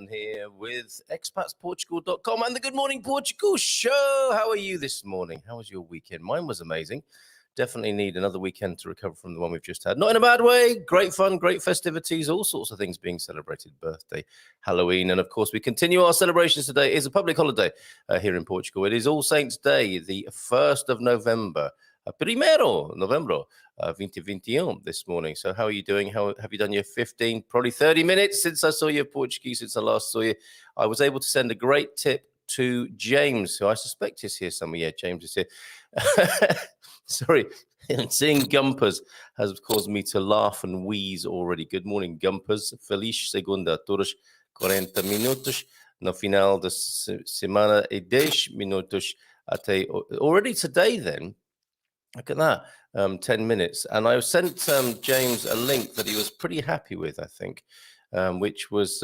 Here with expatsportugal.com and the Good Morning Portugal show. How are you this morning? How was your weekend? Mine was amazing. Definitely need another weekend to recover from the one we've just had. Not in a bad way. Great fun, great festivities, all sorts of things being celebrated. Birthday, Halloween, and of course we continue our celebrations today. It's a public holiday here in Portugal. It is All Saints Day, the 1st of November. Primero Novembro 2021 this morning. So how are you doing? How have you done your 15, probably 30 minutes since I saw you Portuguese, since I last saw you? I was able to send a great tip to James, who I suspect is here somewhere. Yeah, James is here. Sorry, seeing Gumpers has caused me to laugh and wheeze already. Good morning, Gumpers. Feliz segunda a todos. 40 minutos no final de semana e 10 minutos até already today then. Look at that, 10 minutes. And I sent James a link that he was pretty happy with, I think, which was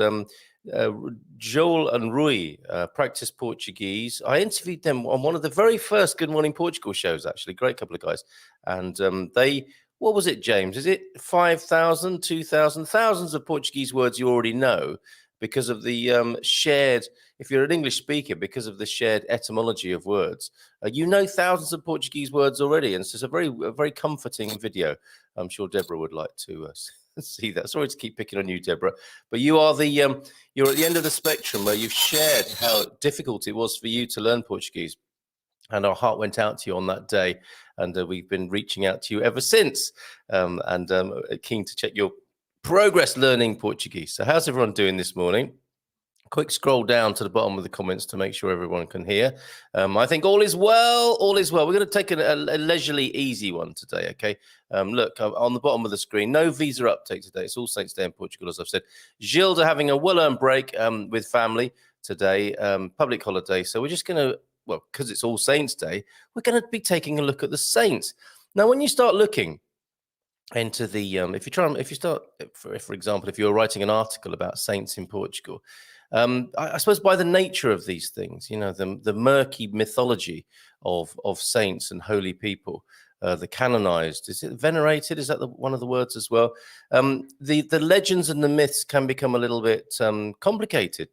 Joel and Rui, Practice Portuguese. I interviewed them on one of the very first Good Morning Portugal shows, actually. Great couple of guys. And they, what was it, James? Is it 5,000, 2,000, thousands of Portuguese words you already know because of the shared, if you're an English speaker, because of the shared etymology of words. You know thousands of Portuguese words already, and it's just a very comforting video. I'm sure Deborah would like to see that. Sorry to keep picking on you, Deborah, but you are the you're at the end of the spectrum where you've shared how difficult it was for you to learn Portuguese, and our heart went out to you on that day, and we've been reaching out to you ever since, and keen to check your progress learning Portuguese. So how's everyone doing this morning? Quick scroll down to the bottom of the comments to make sure everyone can hear. I think all is well, all is well. We're going to take a leisurely easy one today, okay? Look, on the bottom of the screen, no visa update today. It's All Saints Day in Portugal, as I've said. Gilda having a well-earned break with family today, public holiday. So we're just going to, well, because it's All Saints Day, we're going to be taking a look at the saints. Now, when you start looking into the, for example, if you're writing an article about saints in Portugal, I suppose by the nature of these things, you know, the murky mythology of saints and holy people, the canonized, is it venerated? Is that one of the words as well? The legends and the myths can become a little bit complicated.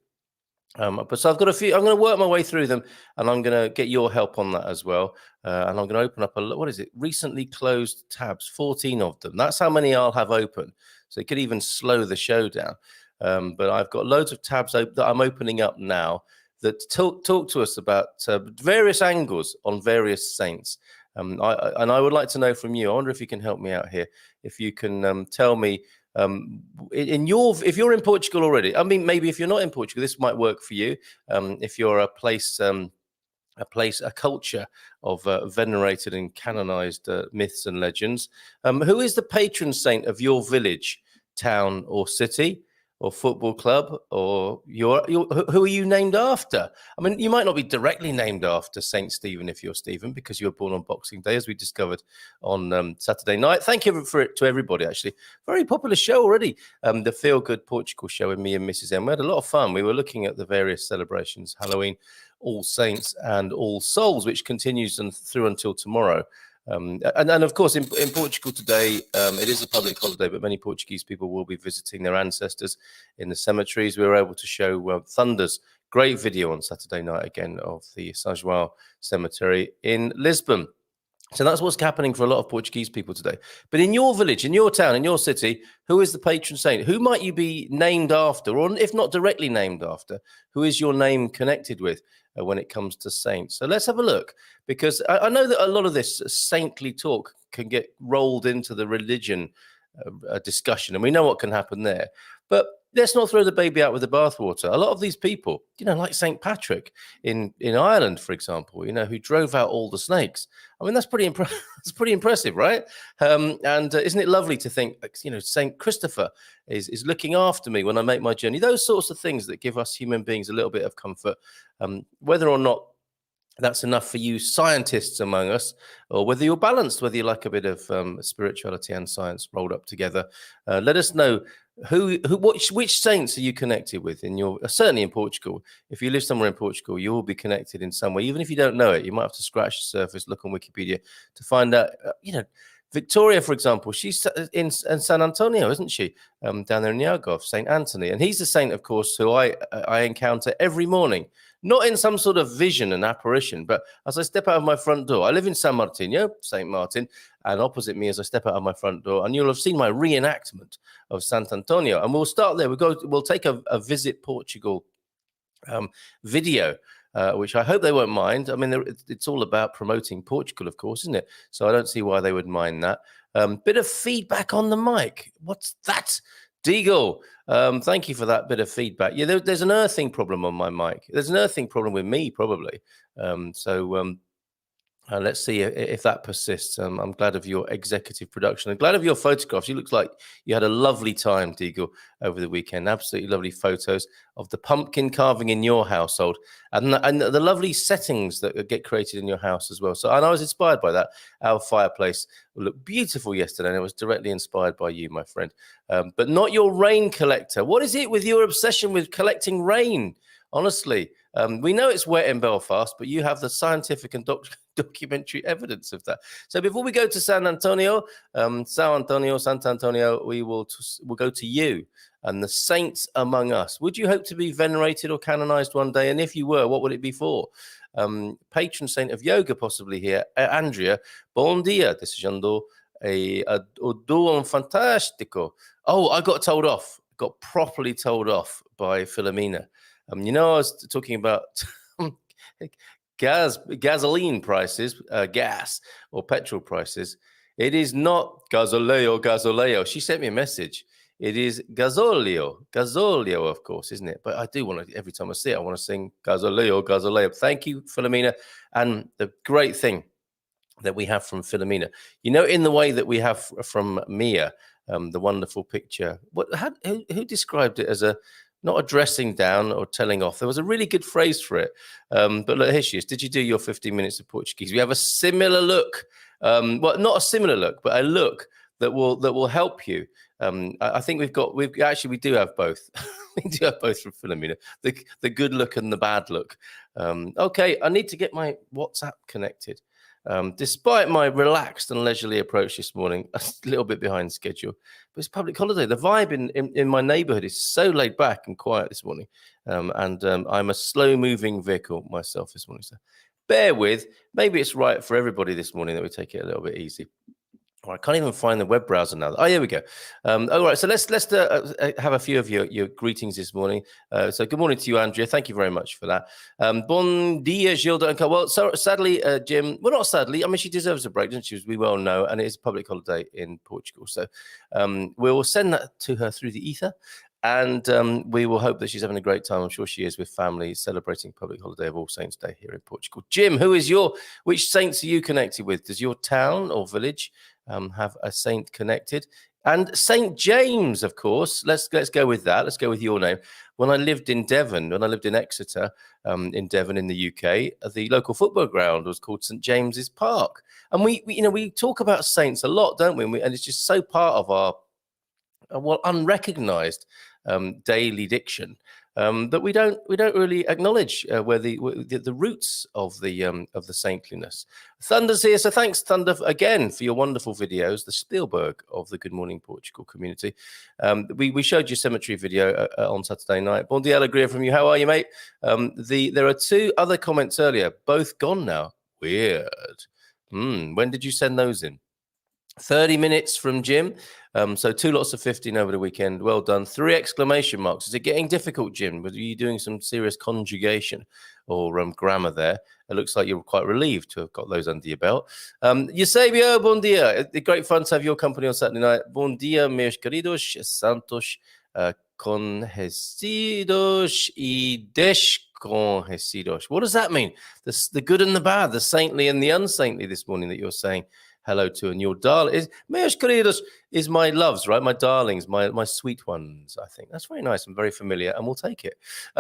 But so I've got a few. I'm going to work my way through them, and I'm going to get your help on that as well. And I'm going to open up what is it? Recently closed tabs, 14 of them. That's how many I'll have open. So it could even slow the show down. But I've got loads of tabs that I'm opening up now that talk to us about various angles on various saints. I would like to know from you. I wonder if you can help me out here. If you can tell me. If you're in Portugal already, I mean, maybe if you're not in Portugal, this might work for you. If you're a culture of venerated and canonized myths and legends, who is the patron saint of your village, town, or city, or football club, or who are you named after? I mean, you might not be directly named after Saint Stephen if you're Stephen, because you were born on Boxing Day, as we discovered on Saturday night. Thank you to everybody, actually. Very popular show already. The Feel Good Portugal show with me and Mrs. M. We had a lot of fun. We were looking at the various celebrations, Halloween, All Saints, and All Souls, which continues through until tomorrow. And of course, in Portugal today, it is a public holiday, but many Portuguese people will be visiting their ancestors in the cemeteries. We were able to show Thunder's great video on Saturday night again of the São João Cemetery in Lisbon. So that's what's happening for a lot of Portuguese people today. But in your village, in your town, in your city, who is the patron saint? Who might you be named after? Or if not directly named after, who is your name connected with when it comes to saints? So let's have a look, because I know that a lot of this saintly talk can get rolled into the religion discussion, and we know what can happen there. But let's not throw the baby out with the bathwater. A lot of these people, like St. Patrick in Ireland, for example, who drove out all the snakes. I mean, that's pretty that's pretty impressive, right? And isn't it lovely to think, St. Christopher is looking after me when I make my journey? Those sorts of things that give us human beings a little bit of comfort, whether or not that's enough for you scientists among us, or whether you're balanced, whether you like a bit of spirituality and science rolled up together. Let us know which saints are you connected with in your, certainly in Portugal. If you live somewhere in Portugal, you will be connected in some way. Even if you don't know it, you might have to scratch the surface, look on Wikipedia to find out, Victoria, for example, she's in San Antonio, isn't she? Down there in the Algarve, St. Anthony. And he's the saint, of course, who I encounter every morning, not in some sort of vision and apparition, but as I step out of my front door. I live in San Martino, St. Martin, and opposite me as I step out of my front door, and you'll have seen my reenactment of Sant Antonio. And we'll start there. We'll take a Visit Portugal video, which I hope they won't mind. I mean, it's all about promoting Portugal, of course, isn't it? So I don't see why they would mind that. Bit of feedback on the mic. What's that? Deagle, thank you for that bit of feedback. Yeah, there's an earthing problem on my mic. There's an earthing problem with me, probably. Let's see if that persists. I'm glad of your executive production. I'm glad of your photographs. You look like you had a lovely time, Deagle, over the weekend. Absolutely lovely photos of the pumpkin carving in your household and the lovely settings that get created in your house as well. And I was inspired by that. Our fireplace looked beautiful yesterday, and it was directly inspired by you, my friend. But not your rain collector. What is it with your obsession with collecting rain? Honestly, we know it's wet in Belfast, but you have the scientific and documentary evidence of that. So before we go to San Antonio, we'll go to you and the saints among us. Would you hope to be venerated or canonized one day? And if you were, what would it be for? Patron saint of yoga, possibly here. Andrea, bon dia, desejando o duo fantastico. Oh, I got told off. Got properly told off by Philomena. I was talking about gasoline prices, gas or petrol prices. It is not gasoleo. She sent me a message. It is gasolio, of course, isn't it? But I do want to, every time I see it, I want to sing gasoleo. Thank you, Philomena. And the great thing that we have from Philomena, in the way that we have from Mia, the wonderful picture. Who described it as not a dressing down or telling off? There was a really good phrase for it. But look, here she is. Did you do your 15 minutes of Portuguese? We have a similar look. Well, not a similar look, but a look that will help you. I think we do have both. We do have both from Philomena. The good look and the bad look. Okay, I need to get my WhatsApp connected. Despite my relaxed and leisurely approach this morning, a little bit behind schedule, but it's public holiday. The vibe in my neighborhood is so laid back and quiet this morning. And I'm a slow moving vehicle myself this morning. So bear with, maybe it's right for everybody this morning that we take it a little bit easy. Oh, I can't even find the web browser now. Oh, here we go. All right, so let's have a few of your greetings this morning. So good morning to you, Andrea. Thank you very much for that. Bon dia, Gilda and Well, sadly, Jim, well, not sadly. I mean, she deserves a break, doesn't she? As we well know, and it is a public holiday in Portugal. So we'll send that to her through the ether. And we will hope that she's having a great time. I'm sure she is, with family celebrating public holiday of All Saints Day here in Portugal. Jim, which saints are you connected with? Does your town or village have a saint connected? And St. James, of course. Let's go with that. Let's go with your name. When I lived in Exeter, in Devon in the UK, the local football ground was called St. James's Park. And we talk about saints a lot, don't we? And it's just so part of our unrecognized daily diction that we don't really acknowledge where the roots of the saintliness. Thunder's here, so thanks, Thunder, again for your wonderful videos. The Spielberg of the Good Morning Portugal community. We showed you cemetery video on Saturday night. Bon dia, alegria from you. How are you, mate? There are two other comments earlier, both gone now. Weird. When did you send those in? 30 minutes from Jim. So 2 lots of 15 over the weekend. Well done. 3 exclamation marks. Is it getting difficult, Jim? Were you doing some serious conjugation or grammar there? It looks like you're quite relieved to have got those under your belt. Eusebio, bon dia. Great fun to have your company on Saturday night. Bon dia, meus queridos santos. desconhecidos y desconhecidos. What does that mean? The good and the bad, the saintly and the unsaintly this morning that you're saying hello to. And your darling, meus queridos is my loves, right? My darlings, my sweet ones, I think. That's very nice and very familiar, and we'll take it.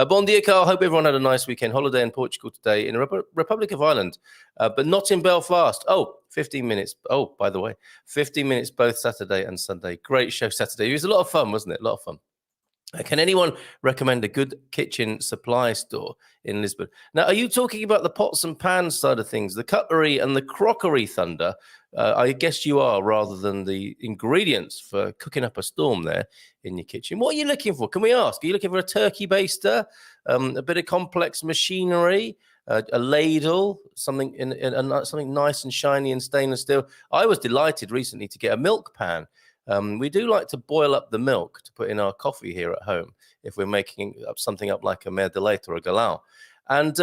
Bon dia, Carl. Hope everyone had a nice weekend holiday in Portugal today, in the Republic of Ireland, but not in Belfast. 15 minutes. Oh, by the way, 15 minutes both Saturday and Sunday. Great show Saturday. It was a lot of fun, wasn't it? A lot of fun. Can anyone recommend a good kitchen supply store in Lisbon? Now, are you talking about the pots and pans side of things, the cutlery and the crockery, Thunder? I guess you are, rather than the ingredients for cooking up a storm there in your kitchen. What are you looking for? Can we ask? Are you looking for a turkey baster, a bit of complex machinery, a ladle, something something nice and shiny and stainless steel? I was delighted recently to get a milk pan. We do like to boil up the milk to put in our coffee here at home if we're making something up like a mer de leite or a galão. And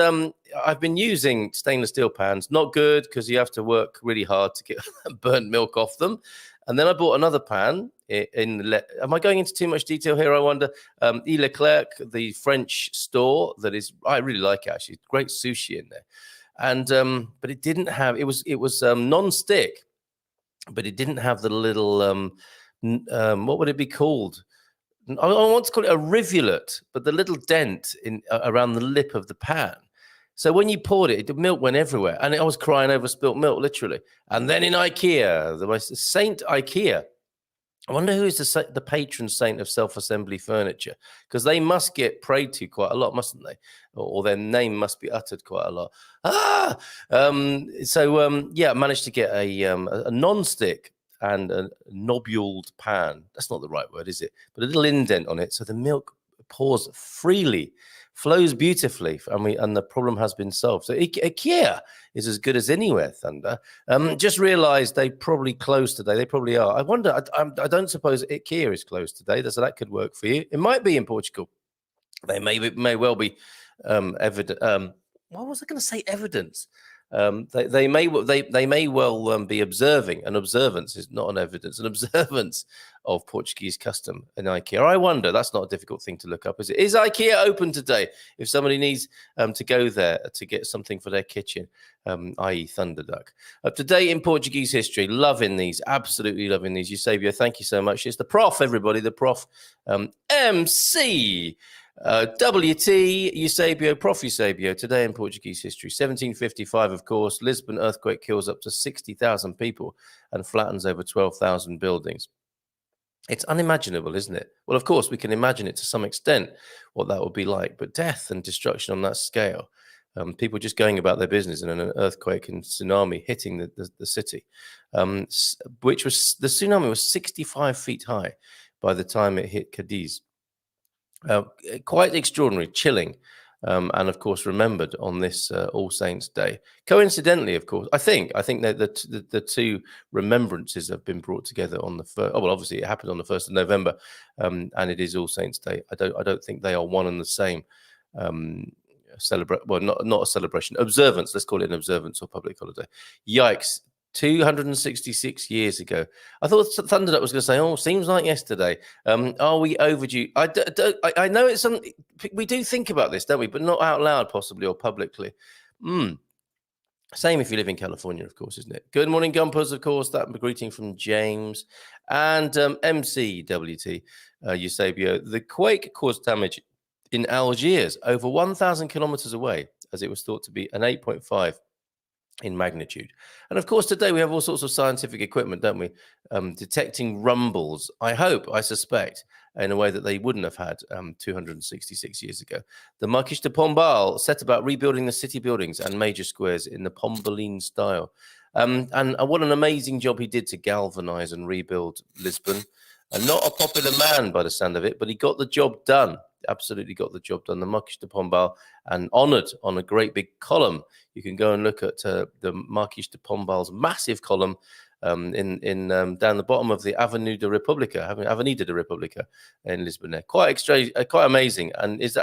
I've been using stainless steel pans. Not good, because you have to work really hard to get burnt milk off them. And then I bought another pan. Am I going into too much detail here, I wonder? Leclerc, the French store that is, I really like it, actually. Great sushi in there. And but it didn't have, it was non-stick, but it didn't have the little, what would it be called? I want to call it a rivulet, but the little dent around the lip of the pan. So when you poured it, the milk went everywhere. And I was crying over spilt milk, literally. And then in IKEA, the most Saint IKEA. I wonder who is the patron saint of self-assembly furniture, because they must get prayed to quite a lot, mustn't they? Or their name must be uttered quite a lot. Yeah, I managed to get a non-stick and a nobuled pan. That's not the right word, is it? But a little indent on it, so the milk pours freely, flows beautifully, and the problem has been solved. So IKEA is as good as anywhere, Thunder. Just realised they probably closed today. They probably are. I wonder, I don't suppose IKEA is closed today, so that could work for you. It might be in Portugal. They may well be evident. What was I going to say? Evidence. They may well be observing. An observance is not an evidence. An observance of Portuguese custom in IKEA. I wonder. That's not a difficult thing to look up, is it? Is IKEA open today? If somebody needs to go there to get something for their kitchen, i.e. Thunderduck. Up to date in Portuguese history. Loving these. Absolutely loving these. Eusebio, thank you so much. It's the prof, everybody. The prof. MC. WT Eusebio, Prof. Eusebio, today in Portuguese history. 1755, of course, Lisbon earthquake kills up to 60,000 people and flattens over 12,000 buildings. It's unimaginable, isn't it? Well, of course, we can imagine it to some extent, what that would be like, but death and destruction on that scale, people just going about their business, and an earthquake and tsunami hitting the city, which was, the tsunami was 65 feet high by the time it hit Cadiz. Quite extraordinary, chilling, and of course remembered on this All Saints Day. Coincidentally, of course, I think that the two remembrances have been brought together on the first. Oh well, obviously it happened on the 1st of November, and it is All Saints Day. I don't think they are one and the same. Not a celebration, observance. Let's call it an observance or public holiday. Yikes. 266 years ago. I thought Thunderduck was going to say, "Oh, seems like yesterday." Are we overdue? I know it's something we do think about this, don't we? But not out loud, possibly, or publicly. Same if you live in California, of course, isn't it? Good morning, Gumpers, of course. That greeting from James and MCWT Eusebio. The quake caused damage in Algiers, over 1,000 kilometers away, as it was thought to be an 8.5. In magnitude. And of course, today we have all sorts of scientific equipment, don't we? Detecting rumbles, I suspect, in a way that they wouldn't have had 266 years ago. The Marquis de Pombal set about rebuilding the city buildings and major squares in the Pombaline style. And what an amazing job he did to galvanize and rebuild Lisbon. And not a popular man by the sound of it, but he got the job done. Absolutely got the job done. The Marquis de Pombal, and honoured on a great big column. You can go and look at the Marquis de Pombal's massive column in down the bottom of the Avenida de República in Lisbon. There, quite amazing. And is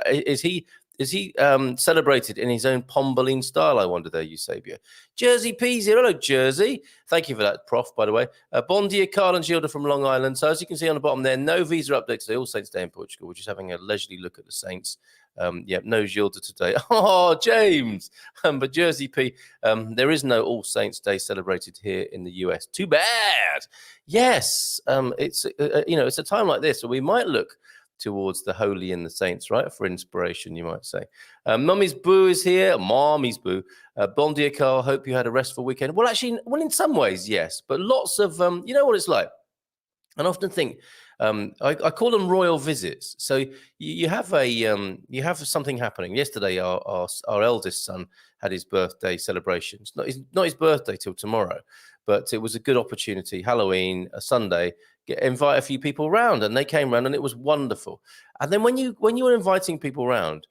celebrated in his own Pombaline style, I wonder there, Eusebio? Jersey Peas here. Hello, Jersey. Thank you for that, Prof, by the way. Bon dia, Carl and Gilda from Long Island. So as you can see on the bottom there, no visa update today. All Saints Day in Portugal. We're just having a leisurely look at the Saints. No Gilda today. Oh, James. But Jersey P, there is no All Saints Day celebrated here in the US. Too bad. Yes, it's a time like this where we might look towards the holy and the saints, right? For inspiration, you might say. Mummy's Boo is here. Mommy's Boo. Bon dia, Carl. Hope you had a restful weekend. Well, actually, in some ways, yes. But lots of, you know what it's like? And I often think, I call them royal visits. So you have something happening. Yesterday, our eldest son had his birthday celebrations. Not his birthday till tomorrow, but it was a good opportunity. Halloween, a Sunday, invite a few people around, and they came around, and it was wonderful. And then when you're inviting people around,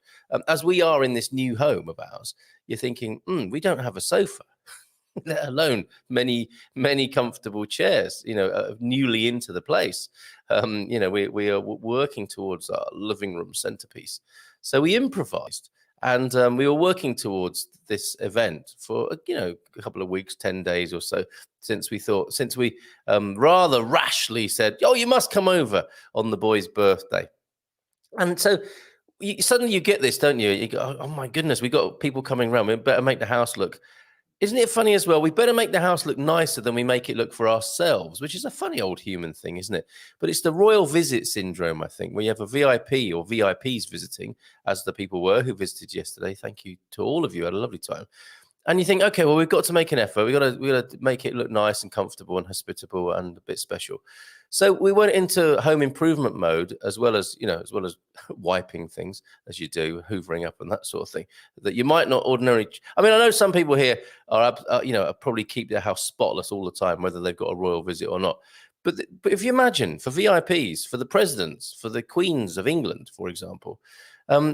as we are in this new home of ours, you're thinking, we don't have a sofa. Let alone many comfortable chairs, newly into the place. We are working towards our living room centerpiece. So we improvised, and we were working towards this event for, a couple of weeks, 10 days or so, since we rather rashly said, oh, you must come over on the boy's birthday. And so suddenly you get this, don't you? You go, oh my goodness, we got people coming around. We better make the house look. Isn't it funny as well? We better make the house look nicer than we make it look for ourselves, which is a funny old human thing, isn't it? But it's the royal visit syndrome, I think, where you have a VIP or VIPs visiting, as the people were who visited yesterday. Thank you to all of you. I had a lovely time. And you think, okay, well, we've got to make an effort. We've got to make it look nice and comfortable and hospitable and a bit special. So we went into home improvement mode, as well as wiping things, as you do, hoovering up and that sort of thing, that you might not ordinarily. I mean, I know some people here are probably keep their house spotless all the time, whether they've got a royal visit or not. But if you imagine, for VIPs, for the presidents, for the queens of England, for example,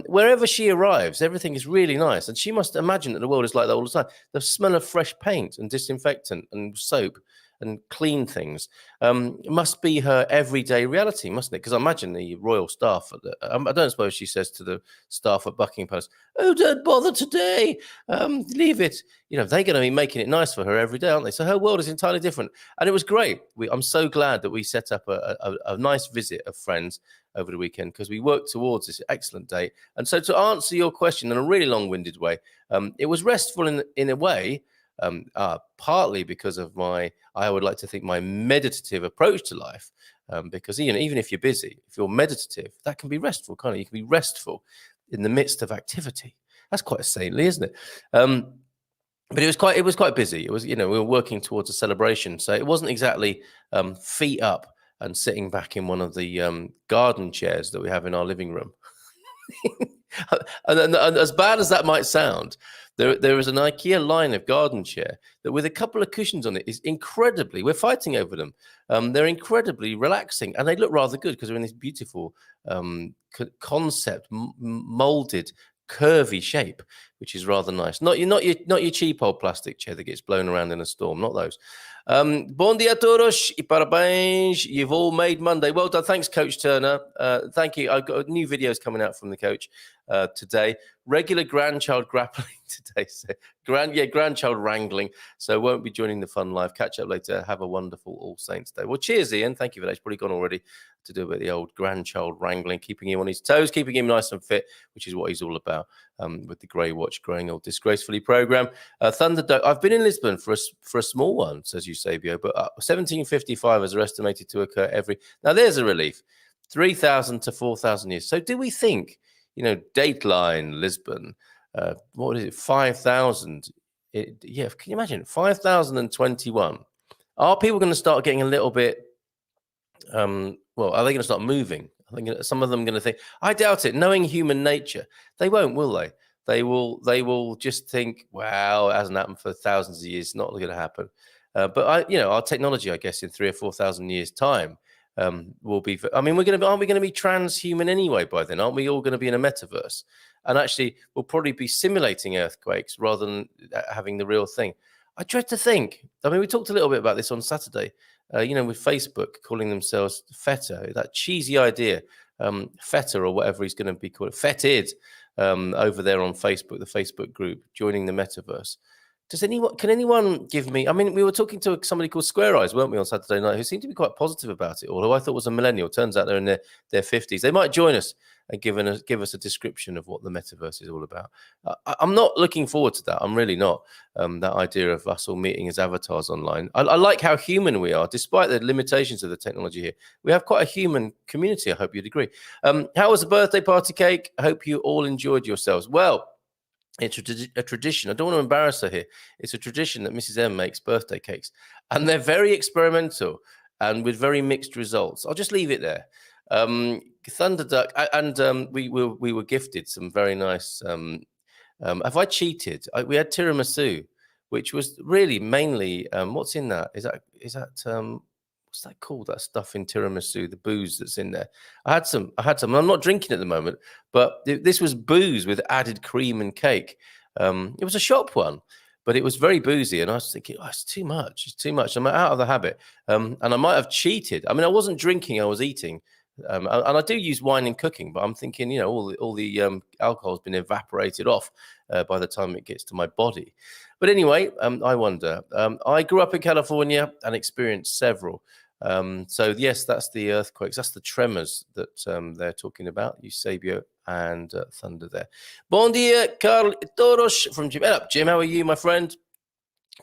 wherever she arrives, everything is really nice. And she must imagine that the world is like that all the time. The smell of fresh paint and disinfectant and soap and clean things must be her everyday reality, mustn't it? Because I imagine the royal staff, I don't suppose she says to the staff at Buckingham Palace, oh, don't bother today, leave it. They're going to be making it nice for her every day, aren't they? So her world is entirely different. And it was great. I'm so glad that we set up a nice visit of friends over the weekend, because we worked towards this excellent date. And so to answer your question in a really long-winded way, it was restful in a way, partly because of I would like to think, my meditative approach to life, because even if you're busy, if you're meditative, that can be restful, can't it? You can be restful in the midst of activity. That's quite saintly, isn't it? But it was quite busy. It was, we were working towards a celebration, so it wasn't exactly feet up and sitting back in one of the garden chairs that we have in our living room. and as bad as that might sound, there is an IKEA line of garden chair that, with a couple of cushions on it, is incredibly, we're fighting over them. They're incredibly relaxing, and they look rather good because they're in this beautiful concept molded curvy shape, which is rather nice. Not your cheap old plastic chair that gets blown around in a storm, not those. Bom dia a todos e parabéns. You've all made Monday. Well done. Thanks, Coach Turner. Thank you. I've got new videos coming out from the coach today. Regular grandchild grappling today. So grandchild wrangling. So won't be joining the fun live. Catch up later. Have a wonderful All Saints Day. Well, cheers, Ian. Thank you for that. It's probably gone already, to do with the old grandchild wrangling, keeping him on his toes, keeping him nice and fit, which is what he's all about, with the Grey Watch Growing Old Disgracefully program. Thunderdome. I've been in Lisbon for a small one, says Eusebio, but 1755 is estimated to occur every. Now there's a relief, 3,000 to 4,000 years. So do we think, Dateline Lisbon, what is it, 5,000? Yeah, can you imagine 5,021? Are people going to start getting a little bit? Well, are they going to start moving? I think some of them are going to think. I doubt it. Knowing human nature, they won't, will they? They will just think, wow, it hasn't happened for thousands of years. It's not going to happen. But our technology, I guess, in 3,000 or 4,000 years' time, will be. I mean, aren't we going to be transhuman anyway by then? Aren't we all going to be in a metaverse? And actually, we'll probably be simulating earthquakes rather than having the real thing. I dread to think. I mean, we talked a little bit about this on Saturday. With Facebook calling themselves Feta, that cheesy idea, Feta or whatever he's going to be called, Fetid, over there on Facebook, the Facebook group, joining the metaverse. Can anyone give me, I mean, we were talking to somebody called Square Eyes, weren't we, on Saturday night, who seemed to be quite positive about it, although I thought was a millennial. Turns out they're in their 50s. They might join us and give us a description of what the metaverse is all about. I'm not looking forward to that. I'm really not. That idea of us all meeting as avatars online. I like how human we are, despite the limitations of the technology here. We have quite a human community. I hope you'd agree. How was the birthday party cake? I hope you all enjoyed yourselves. Well, it's a tradition. I don't want to embarrass her here. It's a tradition that Mrs. M makes birthday cakes, and they're very experimental and with very mixed results. I'll just leave it there. Thunder Duck, and we were gifted some very nice. Have I cheated? We had tiramisu, which was really mainly what's in that? Is that what's that called? That stuff in tiramisu, the booze that's in there. I had some. I'm not drinking at the moment, but this was booze with added cream and cake. It was a shop one, but it was very boozy, and I was thinking, oh, it's too much. It's too much. I'm out of the habit, and I might have cheated. I mean, I wasn't drinking. I was eating. And I do use wine in cooking, but I'm thinking, you know, all the alcohol has been evaporated off by the time it gets to my body. But anyway, I wonder. I grew up in California and experienced several. So yes, that's the earthquakes. That's the tremors that they're talking about. Eusebio and Thunder there. Bon dia, Carl Toros from Jim. Hello, Jim. How are you, my friend?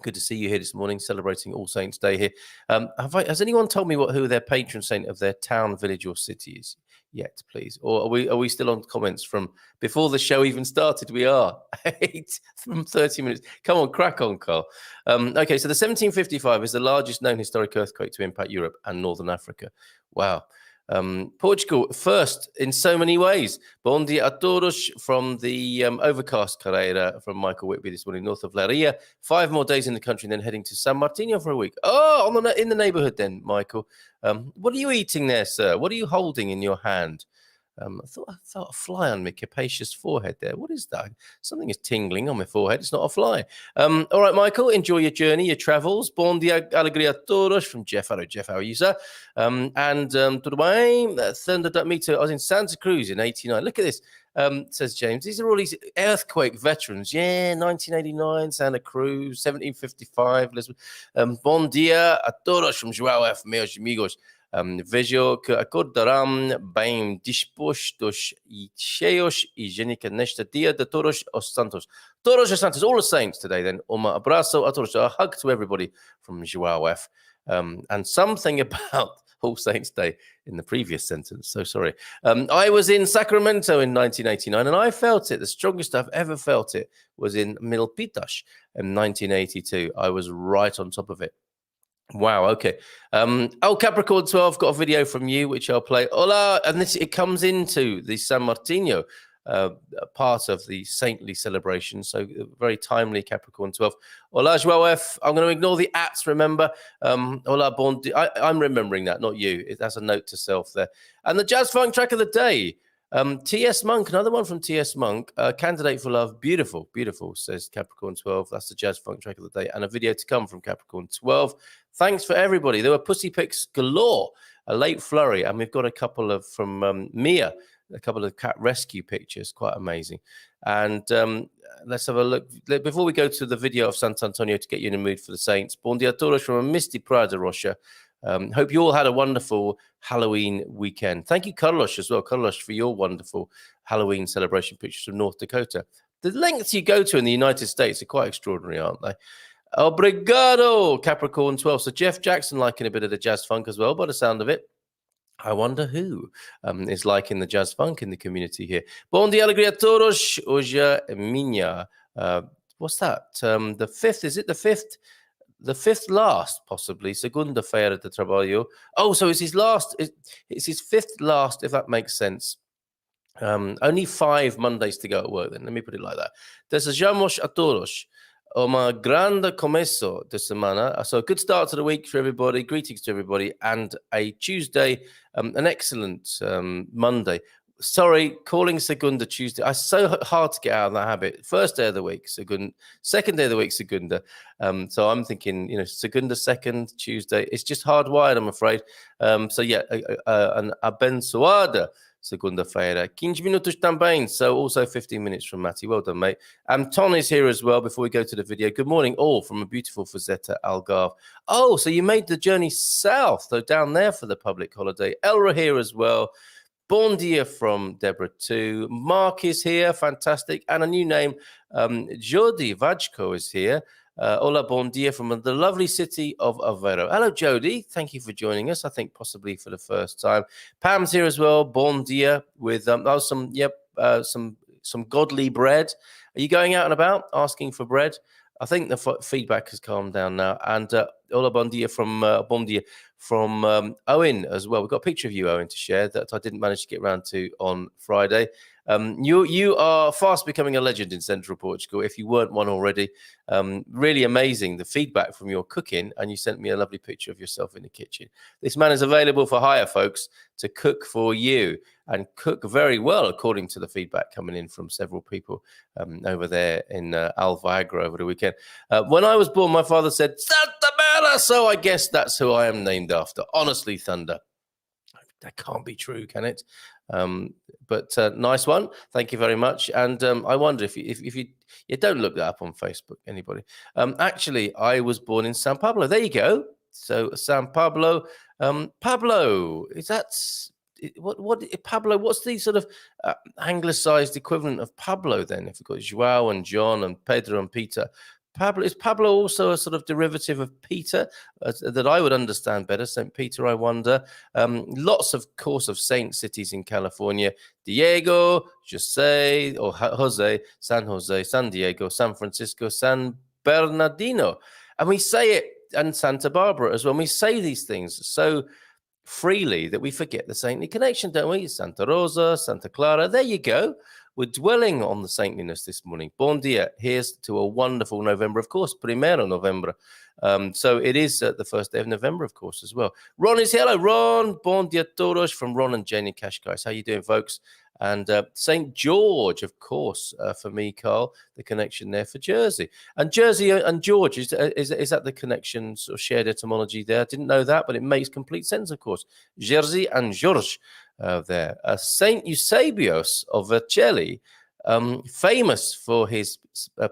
Good to see you here this morning, celebrating All Saints Day here. Has anyone told me who their patron saint of their town, village, or city is yet, please? Or are we still on comments from before the show even started? We are 8 from 30 minutes. Come on, crack on, Carl. Okay, so the 1755 is the largest known historic earthquake to impact Europe and Northern Africa. Wow. Portugal, first in so many ways. Bon dia a todos from the overcast Carreira from Michael Whitby this morning, north of Leiria. 5 more days in the country and then heading to San Martino for a week. Oh, in the neighborhood then, Michael. What are you eating there, sir? What are you holding in your hand? I thought a fly on my capacious forehead there. What is that? Something is tingling on my forehead. It's not a fly. All right, Michael, enjoy your journey, your travels. Bon dia, alegria todos from Jeff. Hello, Jeff. How are you, sir? Tudo bem? Thunder Duck, me too. I was in Santa Cruz in 89. Look at this. Says James. These are all these earthquake veterans. Yeah, 1989, Santa Cruz, 1755. Bon dia a todos from João F. Meus amigos. Vejo que acordarão bem dispostos e cheios e higiênica neste dia de Todos os Santos. Todos os Santos, all the saints today then. Abraço a todos. A hug to everybody from João F. And something about All Saints Day in the previous sentence. So sorry. I was in Sacramento in 1989 and I felt it. The strongest I've ever felt it was in Milpitas in 1982. I was right on top of it. Wow. Okay. Capricorn 12 got a video from you, which I'll play. Hola. And it comes into the San Martino part of the saintly celebration. So very timely, Capricorn 12. Hola, João F. I'm going to ignore the ats, remember. Hola, bon dia. I'm remembering that, not you. That's a note to self there. And the Jazz Funk track of the day. T.S. Monk, another one from T.S. Monk, Candidate for Love. Beautiful, beautiful, says Capricorn 12. That's the Jazz Funk track of the day. And a video to come from Capricorn 12. Thanks for everybody. There were pussy pics galore, a late flurry. And we've got a couple of from Mia, a couple of cat rescue pictures. Quite amazing. And let's have a look. Before we go to the video of Sant'Antonio to get you in the mood for the Saints, Bon dia a todos from a misty Prada Rocha. Hope you all had a wonderful Halloween weekend. Thank you, Carlos, as well. Carlos, for your wonderful Halloween celebration pictures from North Dakota. The lengths you go to in the United States are quite extraordinary, aren't they? Obrigado, Capricorn 12. So Jeff Jackson liking a bit of the jazz funk as well, by the sound of it. I wonder who is liking the jazz funk in the community here. Bon dia, alegria a todos. Hoje minha. What's that? The 5th, is it the 5th? The 5th last, possibly. Segunda-feira de trabalho. Oh, so it's his last. It's his 5th last, if that makes sense. Only 5 Mondays to go at work, then. Let me put it like that. Desejamos a todos uma grande começo de semana. So a good start to the week for everybody. Greetings to everybody. And a Tuesday, an excellent Monday. Sorry, calling Segunda Tuesday. It's so hard to get out of that habit. First day of the week, Segunda. Second day of the week, Segunda. So I'm thinking, Segunda, second, Tuesday. It's just hardwired, I'm afraid. So yeah, an abençoada segunda-feira. 15 minutos também, so also 15 minutes from Matty. Well done, mate. Tom is here as well before we go to the video. Good morning, all, from a beautiful Fazetta, Algarve. Oh, so you made the journey south, so down there for the public holiday. Elra here as well. Bon dia from Deborah too. Mark is here, fantastic. And a new name, Jody Vajko is here. Hola, bon dia from the lovely city of Aveiro. Hello, Jody. Thank you for joining us. I think possibly for the first time. Pam's here as well. Bon dia with some godly bread. Are you going out and about asking for bread? I think the feedback has calmed down now. And hola, bon dia from Owen as well. We've got a picture of you, Owen, to share that I didn't manage to get around to on Friday. You are fast becoming a legend in Central Portugal, if you weren't one already. Really amazing, the feedback from your cooking, and you sent me a lovely picture of yourself in the kitchen. This man is available for hire, folks, to cook for you, and cook very well, according to the feedback coming in from several people over there in Alviagra over the weekend. When I was born, my father said, Santa Bella, so I guess that's who I am named after. Honestly, Thunder. That can't be true, can it? But nice one. Thank you very much. And I wonder if you don't look that up on Facebook, anybody. Actually, I was born in San Pablo. There you go. So San Pablo. Pablo, is that what Pablo? What's the sort of anglicized equivalent of Pablo then? If we've got João and John and Pedro and Peter. Pablo, is Pablo also a sort of derivative of Peter that I would understand better? St. Peter, I wonder. Lots, of course, of saint cities in California. Diego, Jose, or Jose, San Diego, San Francisco, San Bernardino. And we say it, and Santa Barbara as well. And we say these things so freely that we forget the saintly connection, don't we? Santa Rosa, Santa Clara, there you go. We're dwelling on the saintliness this morning. Bon dia. Here's to a wonderful November, of course. Primero November. So it is the first day of November, of course, as well. Ron is here. Hello, Ron. Bon dia todos from Ron and Janie Kashkais. How you doing, folks? And St. George, of course, for me, Carl, the connection there for Jersey. And Jersey and George, is that the connection, sort of shared etymology there? I didn't know that, but it makes complete sense, of course. Jersey and George there. St. Eusebius of Vercelli, famous for his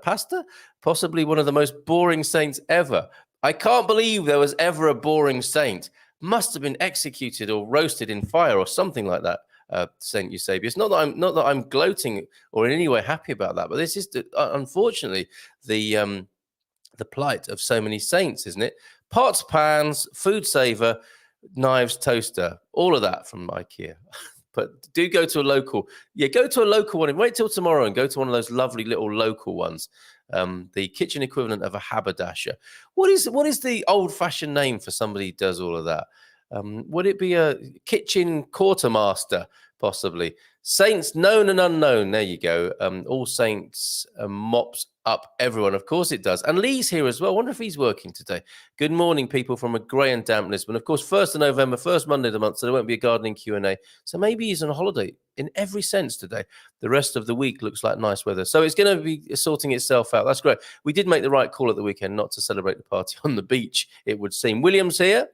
pasta, possibly one of the most boring saints ever. I can't believe there was ever a boring saint. Must have been executed or roasted in fire or something like that. Saint Eusebius. Not that I'm gloating or in any way happy about that, but this is unfortunately the plight of so many saints, isn't it? Pots, pans, food saver, knives, toaster, all of that from IKEA. But do go to a local. Yeah, go to a local one. Wait till tomorrow and go to one of those lovely little local ones. The kitchen equivalent of a haberdasher. What is the old-fashioned name for somebody who does all of that? Would it be a kitchen quartermaster, possibly? Saints known and unknown. There you go. All Saints mops up everyone. Of course it does. And Lee's here as well. I wonder if he's working today. Good morning, people from a grey and damp Lisbon. Of course, 1st of November, first Monday of the month, so there won't be a gardening Q&A. So maybe he's on holiday in every sense today. The rest of the week looks like nice weather. So it's going to be sorting itself out. That's great. We did make the right call at the weekend not to celebrate the party on the beach, it would seem. William's here.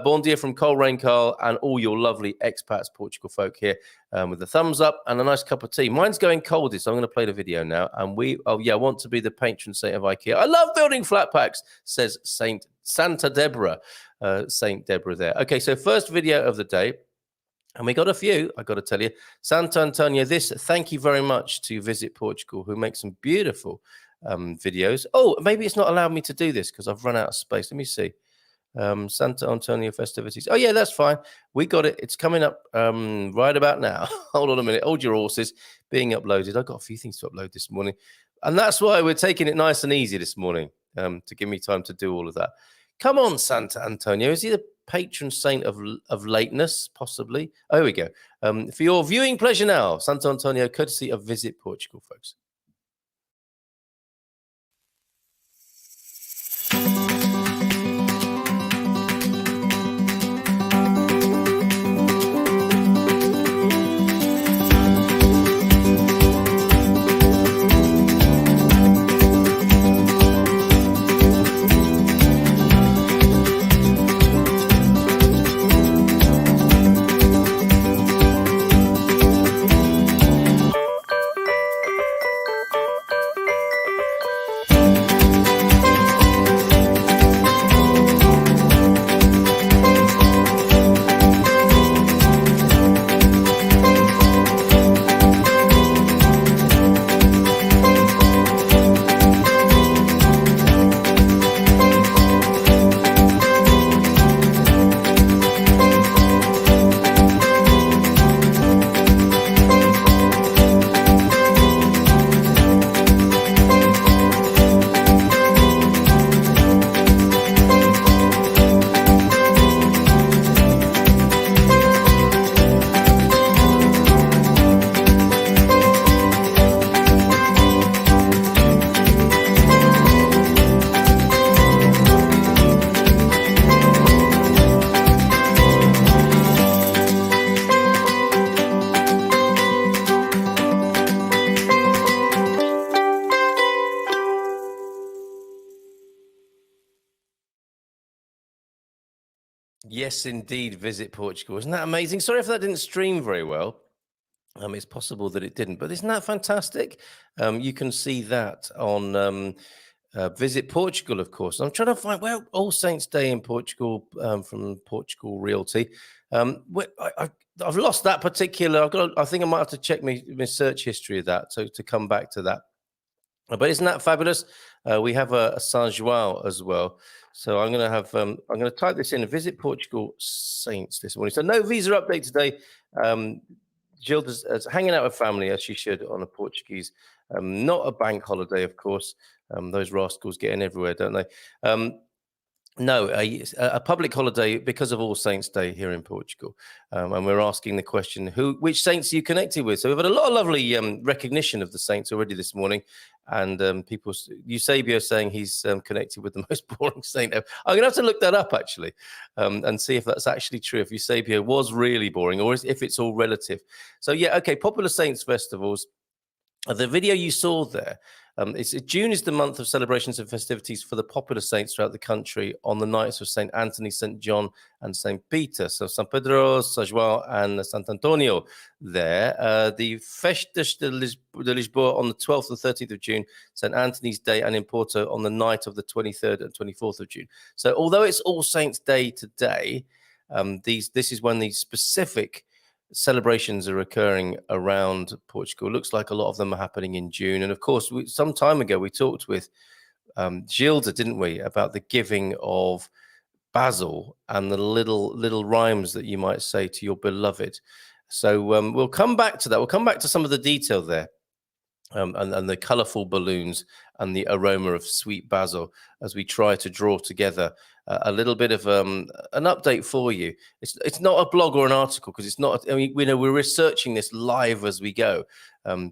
Bon dia from Coleraine, Carl, and all your lovely expats, Portugal folk here with the thumbs up and a nice cup of tea. Mine's going coldest, so I'm going to play the video now. And I want to be the patron saint of IKEA. I love building flat packs, says Santa Deborah, Saint Deborah there. Okay, so first video of the day. And we got a few, I got to tell you. Santo Antonio, thank you very much to Visit Portugal, who make some beautiful videos. Oh, maybe it's not allowed me to do this because I've run out of space. Let me see. Santa Antonio festivities. Oh, yeah, that's fine. We got it. It's coming up right about now. Hold on a minute. Hold your horses. Being uploaded. I've got a few things to upload this morning. And that's why we're taking it nice and easy this morning to give me time to do all of that. Come on, Santa Antonio. Is he the patron saint of lateness, possibly? Oh, here we go. For your viewing pleasure now, Santa Antonio, courtesy of Visit Portugal, folks. Yes, indeed. Visit Portugal. Isn't that amazing? Sorry if that didn't stream very well. It's possible that it didn't, but isn't that fantastic? You can see that on Visit Portugal, of course. I'm trying to find All Saints Day in Portugal from Portugal Realty. I've lost that particular. I think I might have to check my search history of that to come back to that. But isn't that fabulous? We have a Saint João as well. So I'm going to have I'm going to type this in. Visit Portugal Saints this morning. So no visa update today. Gilda's hanging out with family as she should on a Portuguese. Not a bank holiday, of course. Those rascals get in everywhere, don't they? No, a public holiday because of All Saints Day here in Portugal, and we're asking the question: which saints are you connected with? So we've had a lot of lovely recognition of the saints already this morning, and people, Eusebio saying he's connected with the most boring saint ever. I'm gonna have to look that up actually, and see if that's actually true. If Eusebio was really boring, or if it's all relative. So yeah, okay, popular saints festivals. The video you saw there, June is the month of celebrations and festivities for the popular saints throughout the country on the nights of St. Anthony, St. John, and St. Peter. So San Pedro, São João, and Sant Antonio there. The Festas de Lisboa on the 12th and 13th of June, St. Anthony's Day, and in Porto on the night of the 23rd and 24th of June. So although it's All Saints Day today, this is when these specific celebrations are occurring around Portugal. Looks like a lot of them are happening in June. And of course, some time ago, we talked with Gilda, didn't we, about the giving of basil and the little rhymes that you might say to your beloved. So we'll come back to that. We'll come back to some of the detail there. And the colourful balloons and the aroma of sweet basil as we try to draw together a little bit of an update for you. It's not a blog or an article because it's not. I mean, we're researching this live as we go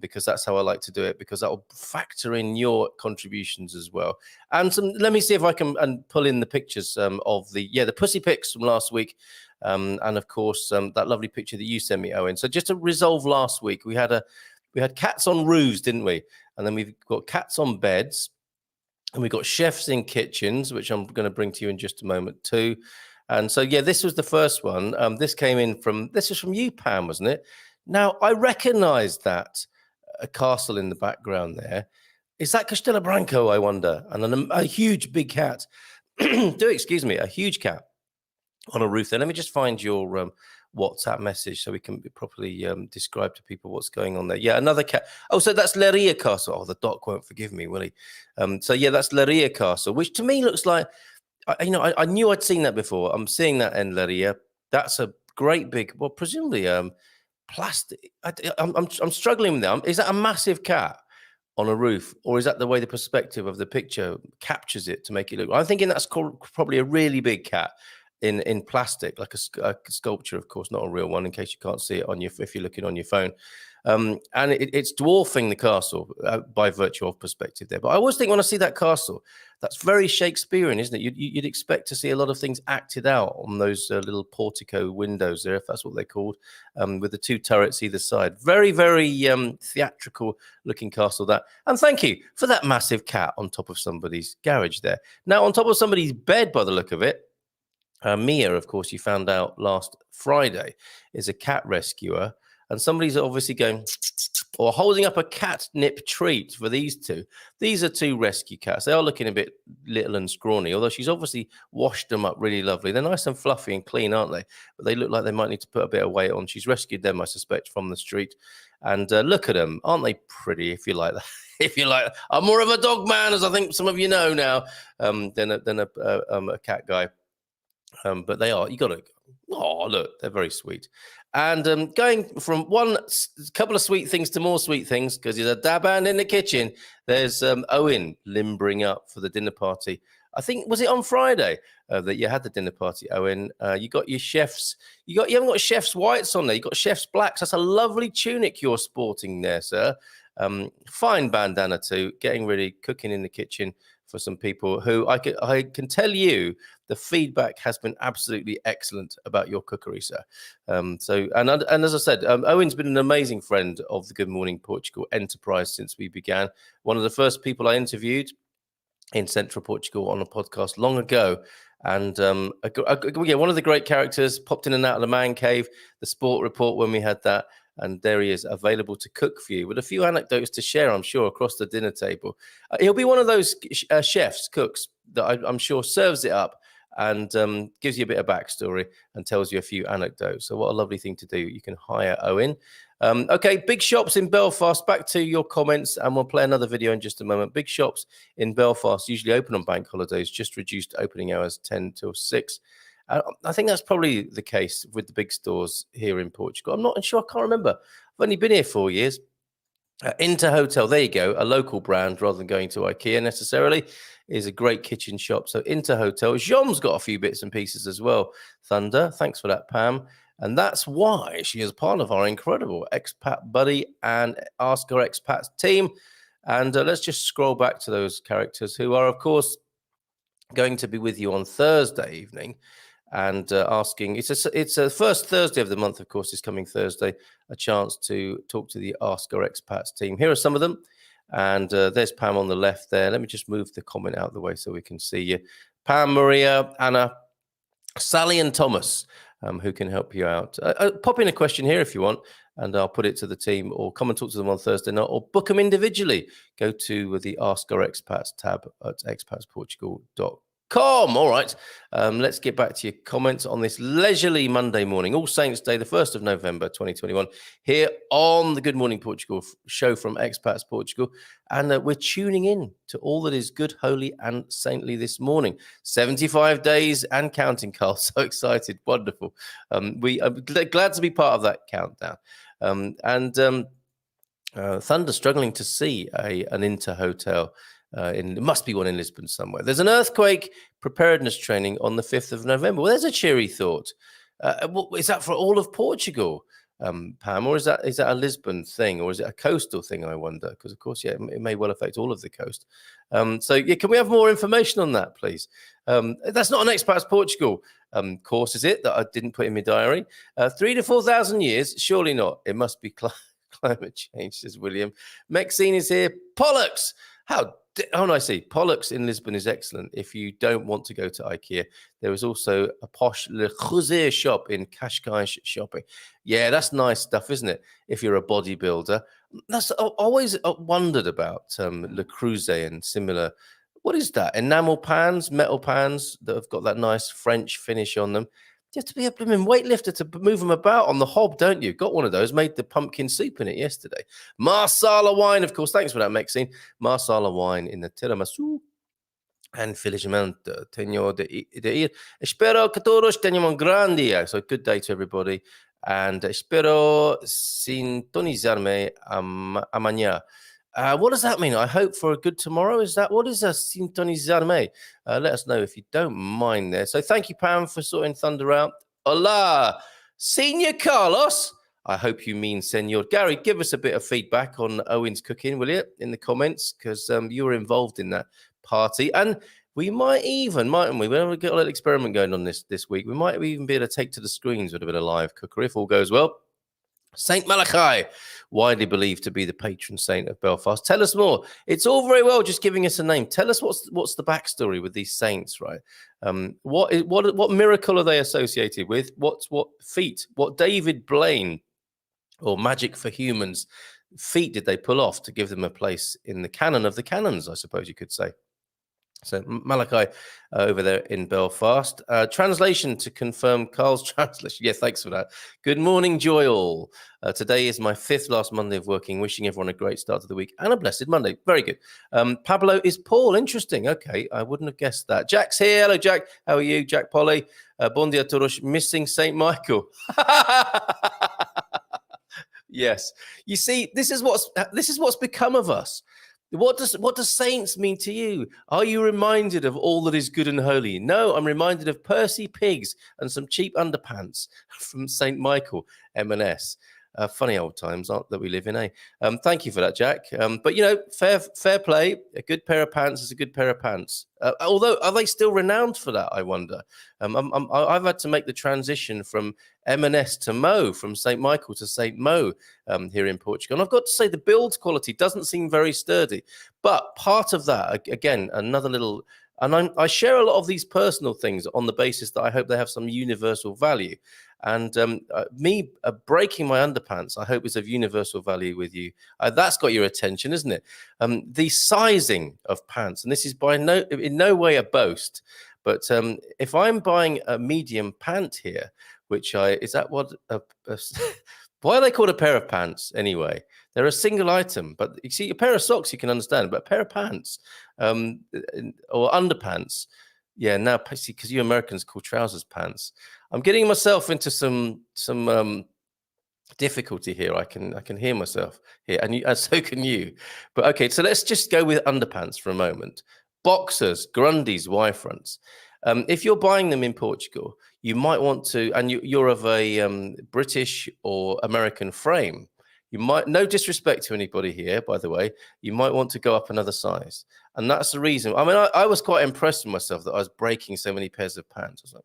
because that's how I like to do it, because that will factor in your contributions as well. And let me see if I can pull in the pictures of the pussy pics from last week. And of course, that lovely picture that you sent me, Owen. So just to resolve last week, we had cats on roofs, didn't we? And then we've got cats on beds. And we've got chefs in kitchens, which I'm going to bring to you in just a moment too. And so, yeah, this was the first one. This was from you, Pam, wasn't it? Now, I recognise that a castle in the background there. Is that Castelo Branco, I wonder? And a huge big cat. Excuse me, a huge cat on a roof there. Let me just find your WhatsApp message so we can properly describe to people what's going on there. Yeah, another cat. Oh, so that's Leiria Castle. Oh, the doc won't forgive me, will he? So yeah, that's Leiria Castle, which to me looks like, I knew I'd seen that before. I'm seeing that in Leiria. That's a great big, well, presumably plastic. I'm struggling with that. Is that a massive cat on a roof, or is that the way the perspective of the picture captures it to make it look? I'm thinking that's probably a really big cat in plastic, like a sculpture, of course, not a real one, in case you can't see it if you're looking on your phone. And it's dwarfing the castle by virtue of perspective there. But I always think when I see that castle, that's very Shakespearean, isn't it? You'd expect to see a lot of things acted out on those little portico windows there, if that's what they're called, with the two turrets either side. Very, very theatrical looking castle that. And thank you for that massive cat on top of somebody's garage there. Now, on top of somebody's bed, by the look of it, Mia, of course, you found out last Friday, is a cat rescuer. And somebody's obviously going or holding up a catnip treat for these two. These are two rescue cats. They are looking a bit little and scrawny, although she's obviously washed them up really lovely. They're nice and fluffy and clean, aren't they? But they look like they might need to put a bit of weight on. She's rescued them, I suspect, from the street. And look at them. Aren't they pretty, if you like that? If you like, I'm more of a dog man, as I think some of you know now, than a cat guy. But they are, you got to, oh, look, they're very sweet. And going from one couple of sweet things to more sweet things, because there's a dab hand in the kitchen, there's Owen limbering up for the dinner party. I think, was it on Friday that you had the dinner party, Owen? You got your chef's, you haven't got chef's whites on there, you got chef's blacks. That's a lovely tunic you're sporting there, sir. Fine bandana too, getting ready, cooking in the kitchen for some people who I can tell you the feedback has been absolutely excellent about your cookery, sir. And as I said, Owen's been an amazing friend of the Good Morning Portugal enterprise since we began. One of the first people I interviewed in central Portugal on a podcast long ago. And one of the great characters popped in and out of the man cave, the sport report when we had that. And there he is, available to cook for you with a few anecdotes to share, I'm sure, across the dinner table. He'll be one of those chefs, cooks, that I'm sure serves it up and gives you a bit of backstory and tells you a few anecdotes. So what a lovely thing to do. You can hire Owen. Okay, big shops in Belfast. Back to your comments, and we'll play another video in just a moment. Big shops in Belfast usually open on bank holidays, just reduced opening hours 10 till 6. I think that's probably the case with the big stores here in Portugal. I'm not sure. I can't remember. I've only been here 4 years. Inter Hotel, there you go, a local brand rather than going to IKEA necessarily, is a great kitchen shop. So Inter Hotel. Jean's got a few bits and pieces as well. Thunder, thanks for that, Pam. And that's why she is part of our incredible expat buddy and Ask Our Expats team. And let's just scroll back to those characters who are, of course, going to be with you on Thursday evening. And asking, it's a first Thursday of the month, of course, this coming Thursday, a chance to talk to the Ask Our Expats team. Here are some of them. And there's Pam on the left there. Let me just move the comment out of the way so we can see you. Pam, Maria, Anna, Sally and Thomas, who can help you out. Pop in a question here if you want, and I'll put it to the team, or come and talk to them on Thursday night, or book them individually. Go to the Ask Our Expats tab at expatsportugal.com. All right, let's get back to your comments on this leisurely Monday morning, All Saints Day, the 1st of November 2021, here on the Good Morning Portugal show from Expats Portugal. And we're tuning in to all that is good, holy and saintly this morning. 75 days and counting, Carl. So excited. Wonderful. We are glad to be part of that countdown. Thunder struggling to see an Inter Hotel. There must be one in Lisbon somewhere. There's an earthquake preparedness training on the 5th of November. Well, there's a cheery thought. Is that for all of Portugal, Pam, or is that a Lisbon thing, or is it a coastal thing, I wonder? Because, of course, it may well affect all of the coast. Can we have more information on that, please? That's not an Expats Portugal course, is it, that I didn't put in my diary? 3,000 to 4,000 years? Surely not. It must be climate change, says William. Maxine is here. Pollux! Oh, no, I see. Pollux in Lisbon is excellent. If you don't want to go to IKEA, there is also a posh Le Creuset shop in Cascais Shopping. Yeah, that's nice stuff, isn't it? If you're a bodybuilder. That's always wondered about Le Creuset and similar. What is that? Enamel pans, metal pans that have got that nice French finish on them. You have to be a blooming weightlifter to move them about on the hob, don't you? Got one of those, made the pumpkin soup in it yesterday. Marsala wine, of course. Thanks for that, Maxine. Marsala wine in the tiramisu. And felizmente, tenho de ir. Espero que todos tenham um grande dia. So good day to everybody. And espero sintonizarme amanhã. What does that mean? I hope for a good tomorrow. What is a sintonizarme? Let us know if you don't mind there. So thank you, Pam, for sorting Thunder out. Hola, Senor Carlos. I hope you mean Senor. Gary, give us a bit of feedback on Owen's cooking, will you, in the comments? Because you were involved in that party. And we might even, mightn't we? We've got a little experiment going on this week. We might even be able to take to the screens with a bit of live cookery if all goes well. Saint Malachi, widely believed to be the patron saint of Belfast. Tell us more. It's all very well just giving us a name. Tell us what's the backstory with these saints, right? What miracle are they associated with? What feat? What David Blaine or Magic for Humans feat did they pull off to give them a place in the canon of the canons, I suppose you could say? So Malachi over there in Belfast. Translation to confirm Carl's translation. Yeah, thanks for that. Good morning, joy all. Today is my 5th last Monday of working. Wishing everyone a great start to the week and a blessed Monday. Very good. Pablo is Paul. Interesting. Okay, I wouldn't have guessed that. Jack's here. Hello, Jack. How are you? Jack Polly. Bon dia todos. Missing St. Michael. Yes. You see, this is what's become of us. What does saints mean to you? Are you reminded of all that is good and holy? No, I'm reminded of Percy Pigs and some cheap underpants from St. Michael, M&S. Funny old times that we live in, eh? Thank you for that, Jack. But, fair play. A good pair of pants is a good pair of pants. Although, are they still renowned for that? I wonder. I've had to make the transition from M&S to Mo, from St. Michael to St. Mo here in Portugal. And I've got to say, the build quality doesn't seem very sturdy. But part of that, again, another little... And I share a lot of these personal things on the basis that I hope they have some universal value. And me breaking my underpants, I hope, is of universal value with you. That's got your attention, isn't it? The sizing of pants, and this is in no way a boast, but if I'm buying a medium pant here, is that what? Why are they called a pair of pants anyway? They're a single item, but you see, a pair of socks you can understand, but a pair of pants or underpants, yeah. Now, see, because you Americans call trousers pants. I'm getting myself into some difficulty here. I can hear myself here, and so can you. But okay, so let's just go with underpants for a moment. Boxers, grundies, Y-fronts. If you're buying them in Portugal, you might want to, and you're of a British or American frame. You might, no disrespect to anybody here, by the way, you might want to go up another size. And that's the reason. I mean, I was quite impressed with myself that I was breaking so many pairs of pants. I was like,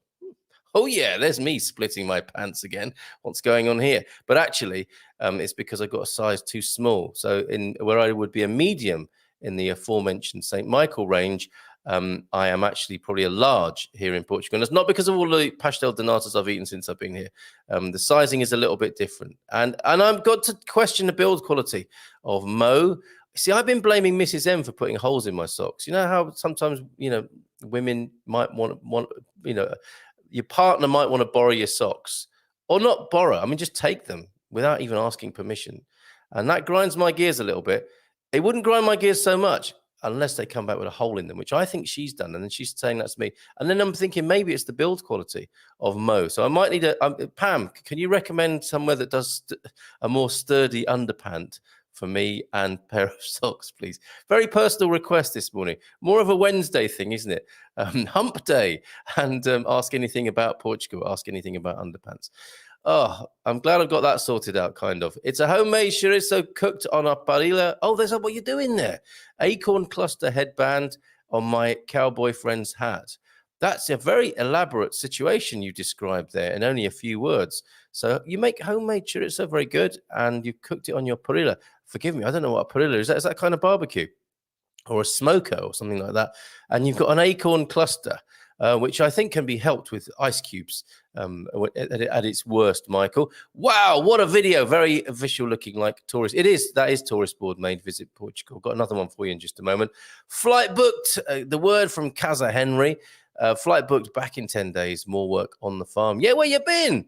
oh yeah, there's me splitting my pants again. What's going on here? But actually, it's because I got a size too small. So where I would be a medium in the aforementioned St. Michael range, I am actually probably a large here in Portugal. And it's not because of all the pastel de natas I've eaten since I've been here. The sizing is a little bit different. And I've got to question the build quality of Mo. See, I've been blaming Mrs. M for putting holes in my socks. You know how sometimes, women might want, your partner might want to borrow your socks, or not borrow. I mean, just take them without even asking permission. And that grinds my gears a little bit. It wouldn't grind my gears so much unless they come back with a hole in them, which I think she's done. And then she's saying that's me. And then I'm thinking maybe it's the build quality of Mo. So I might need Pam, can you recommend somewhere that does a more sturdy underpant for me and pair of socks, please? Very personal request this morning. More of a Wednesday thing, isn't it? Hump day, and ask anything about Portugal, ask anything about underpants. Oh, I'm glad I've got that sorted out, kind of. It's a homemade chorizo cooked on a parrilla. Oh, there's what you're doing there. Acorn cluster headband on my cowboy friend's hat. That's a very elaborate situation you described there in only a few words. So you make homemade chorizo, very good, and you cooked it on your parrilla. Forgive me, I don't know what a parrilla is. Is that kind of barbecue or a smoker or something like that? And you've got an acorn cluster, which I think can be helped with ice cubes at its worst, Michael. Wow, what a video. Very visual looking, like tourist. That is tourist board made Visit Portugal. Got another one for you in just a moment. Flight booked, the word from Casa Henry. Flight booked back in 10 days. More work on the farm. Yeah, where you been?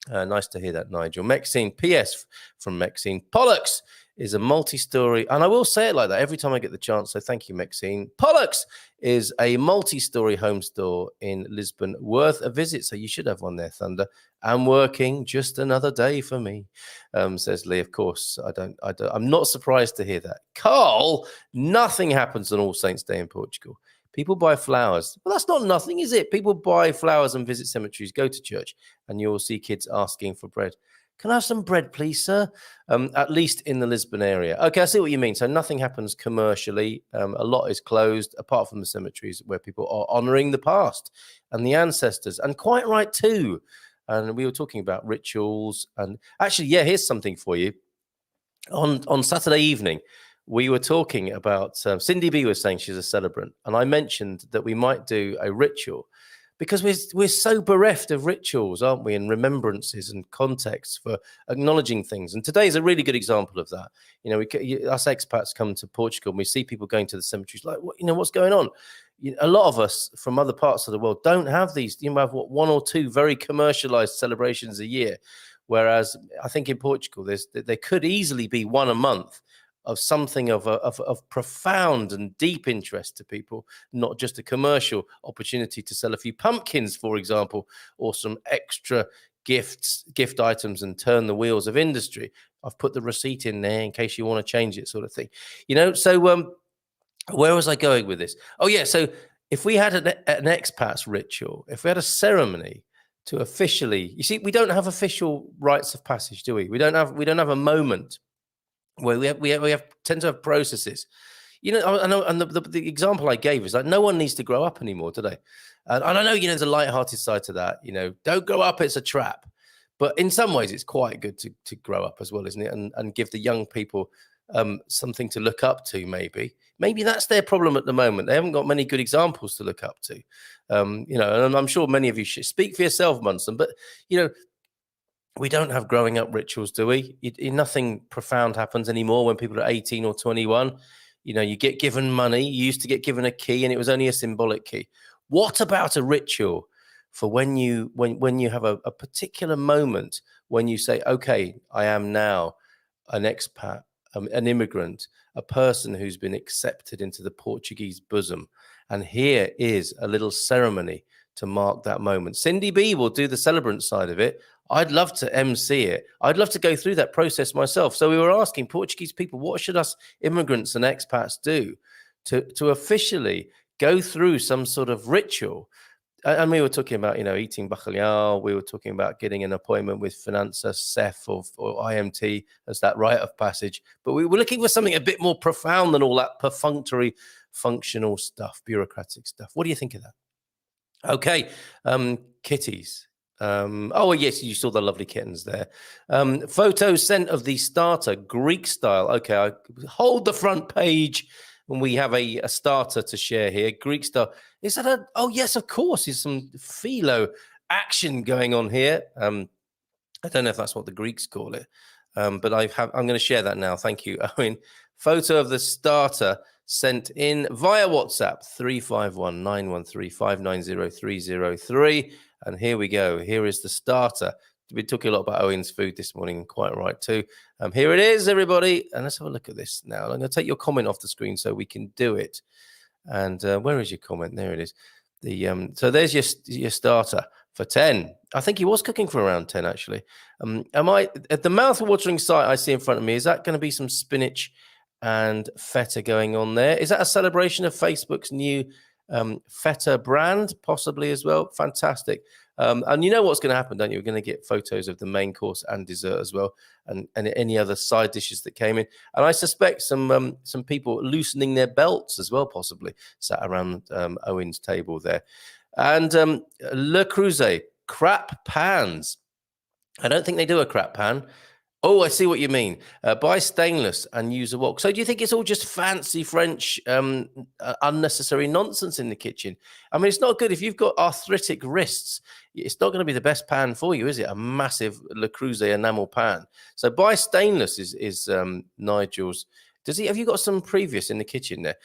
Nice to hear that, Nigel. Maxine, PS from Maxine. Pollux is a multi-story, and I will say it like that every time I get the chance, so thank you, Maxine. Pollux is a multi-story home store in Lisbon, worth a visit, so you should have one there, Thunder. I'm working, just another day for me, says Lee. Of course, I'm not surprised to hear that. Carl, nothing happens on All Saints' Day in Portugal. People buy flowers. Well, that's not nothing, is it? People buy flowers and visit cemeteries, go to church, and you'll see kids asking for bread. Can I have some bread, please, sir? At least in the Lisbon area. Okay, I see what you mean. So nothing happens commercially. A lot is closed, apart from the cemeteries where people are honouring the past and the ancestors. And quite right, too. And we were talking about rituals. And actually, yeah, here's something for you. On Saturday evening, we were talking about, Cindy B was saying she's a celebrant. And I mentioned that we might do a ritual, because we're so bereft of rituals, aren't we, and remembrances and contexts for acknowledging things. And today is a really good example of that. Us expats come to Portugal and we see people going to the cemeteries like, what's going on? A lot of us from other parts of the world don't have these. You have one or two very commercialized celebrations a year, whereas I think in Portugal there could easily be one a month of something of profound and deep interest to people, not just a commercial opportunity to sell a few pumpkins, for example, or some extra gift items and turn the wheels of industry. I've put the receipt in there in case you want to change it, sort of thing. So where was I going with this? Oh, yeah. So if we had an expat's ritual, if we had a ceremony to officially, you see, we don't have official rites of passage, do we? We don't have a moment where we tend to have processes. You know, I know, and the example I gave is like no one needs to grow up anymore, do they? And I know, you know, there's a light-hearted side to that. You know, don't grow up; it's a trap. But in some ways, it's quite good to grow up as well, isn't it? And give the young people something to look up to. Maybe that's their problem at the moment. They haven't got many good examples to look up to. You know, and I'm sure many of you should speak for yourself, Munson. But you know, we don't have growing up rituals, do we? Nothing profound happens anymore when people are 18 or 21. You know, you get given money. You used to get given a key, and it was only a symbolic key. What about a ritual for when you have a particular moment when you say, okay, I am now an expat, an immigrant, a person who's been accepted into the Portuguese bosom. And here is a little ceremony to mark that moment. Cindy B will do the celebrant side of it. I'd love to MC it. I'd love to go through that process myself. So we were asking Portuguese people, what should us immigrants and expats do to officially go through some sort of ritual? And we were talking about, you know, eating bacalhau. We were talking about getting an appointment with Finanza, CEF or IMT as that rite of passage. But we were looking for something a bit more profound than all that perfunctory, functional stuff, bureaucratic stuff. What do you think of that? Okay, kitties. Oh, yes, you saw the lovely kittens there. Photos sent of the starter, Greek style. Okay, I hold the front page. And we have a starter to share here. Greek style. Is that a? Oh yes, of course. There's some philo action going on here. I don't know if that's what the Greeks call it, but I'm going to share that now. Thank you, Owen. Photo of the starter sent in via WhatsApp 351-913-590-303. And here we go. Here is the starter. We talked a lot about Owen's food this morning, quite right too. Here it is, everybody. And let's have a look at this now. I'm going to take your comment off the screen so we can do it. And where is your comment? There it is. So there's your starter for 10. I think he was cooking for around 10, actually. Am I at the mouth-watering sight I see in front of me? Is that going to be some spinach and feta going on there? Is that a celebration of Facebook's new feta brand, possibly as well? Fantastic. And you know what's going to happen, don't you? We're going to get photos of the main course and dessert as well, and any other side dishes that came in. And I suspect some people loosening their belts as well, possibly sat around Owen's table there. And Le Creuset, crap pans. I don't think they do a crap pan. Oh, I see what you mean. Buy stainless and use a wok. So do you think it's all just fancy French, unnecessary nonsense in the kitchen? I mean, it's not good. If you've got arthritic wrists, it's not going to be the best pan for you, is it? A massive Le Creuset enamel pan. So buy stainless is Nigel's. Have you got some previous in the kitchen there?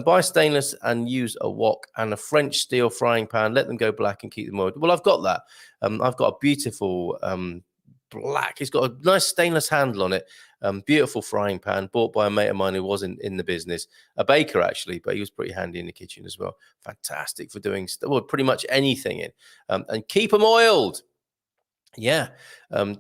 Buy stainless and use a wok and a French steel frying pan. Let them go black and keep them oiled. Well, I've got that. I've got a beautiful black. It's got a nice stainless handle on it. Beautiful frying pan bought by a mate of mine who was in the business, a baker actually, but he was pretty handy in the kitchen as well. Fantastic for doing pretty much anything in. And keep them oiled. Yeah,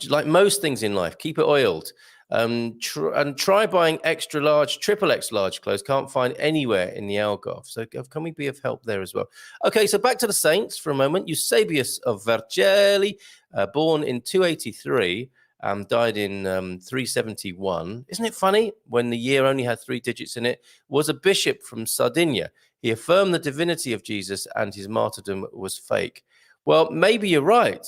like most things in life, keep it oiled. And try buying extra large, triple X large clothes. Can't find anywhere in the Algarve. So can we be of help there as well? Okay, so back to the saints for a moment. Eusebius of Vercelli, born in 283, died in 371. Isn't it funny? When the year only had 3 digits in it, was a bishop from Sardinia. He affirmed the divinity of Jesus and his martyrdom was fake. Well, maybe you're right.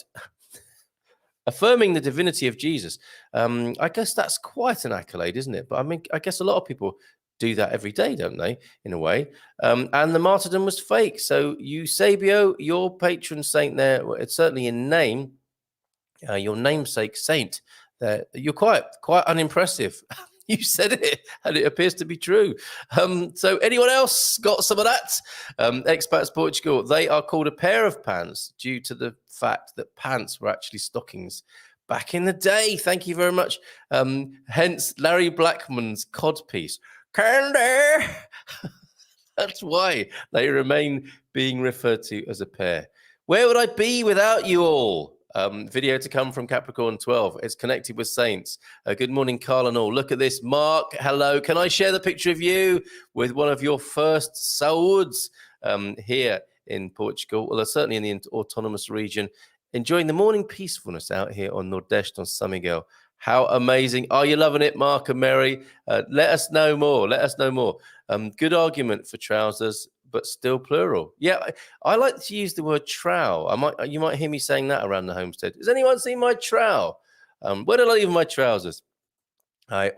Affirming the divinity of Jesus. I guess that's quite an accolade, isn't it? But I mean, I guess a lot of people do that every day, don't they, in a way? And the martyrdom was fake. So Eusebio, your patron saint there, it's certainly in name, your namesake saint, you're quite unimpressive. You said it, and it appears to be true. So anyone else got some of that? Expats Portugal, they are called a pair of pants due to the fact that pants were actually stockings back in the day. Thank you very much. Hence Larry Blackman's codpiece. Candy! That's why they remain being referred to as a pair. Where would I be without you all? Video to come from Capricorn 12. It's connected with saints. Good morning, Carl and all. Look at this. Mark, hello. Can I share the picture of you with one of your first Sauds here in Portugal? Well, certainly in the autonomous region. Enjoying the morning peacefulness out here on Nordeste on San Miguel. How amazing. Are you loving it, Mark and Mary? Let us know more. Let us know more. Good argument for trousers, but still plural. Yeah, I like to use the word trowel. You might hear me saying that around the homestead. Has anyone seen my trowel? Where did I leave my trousers? I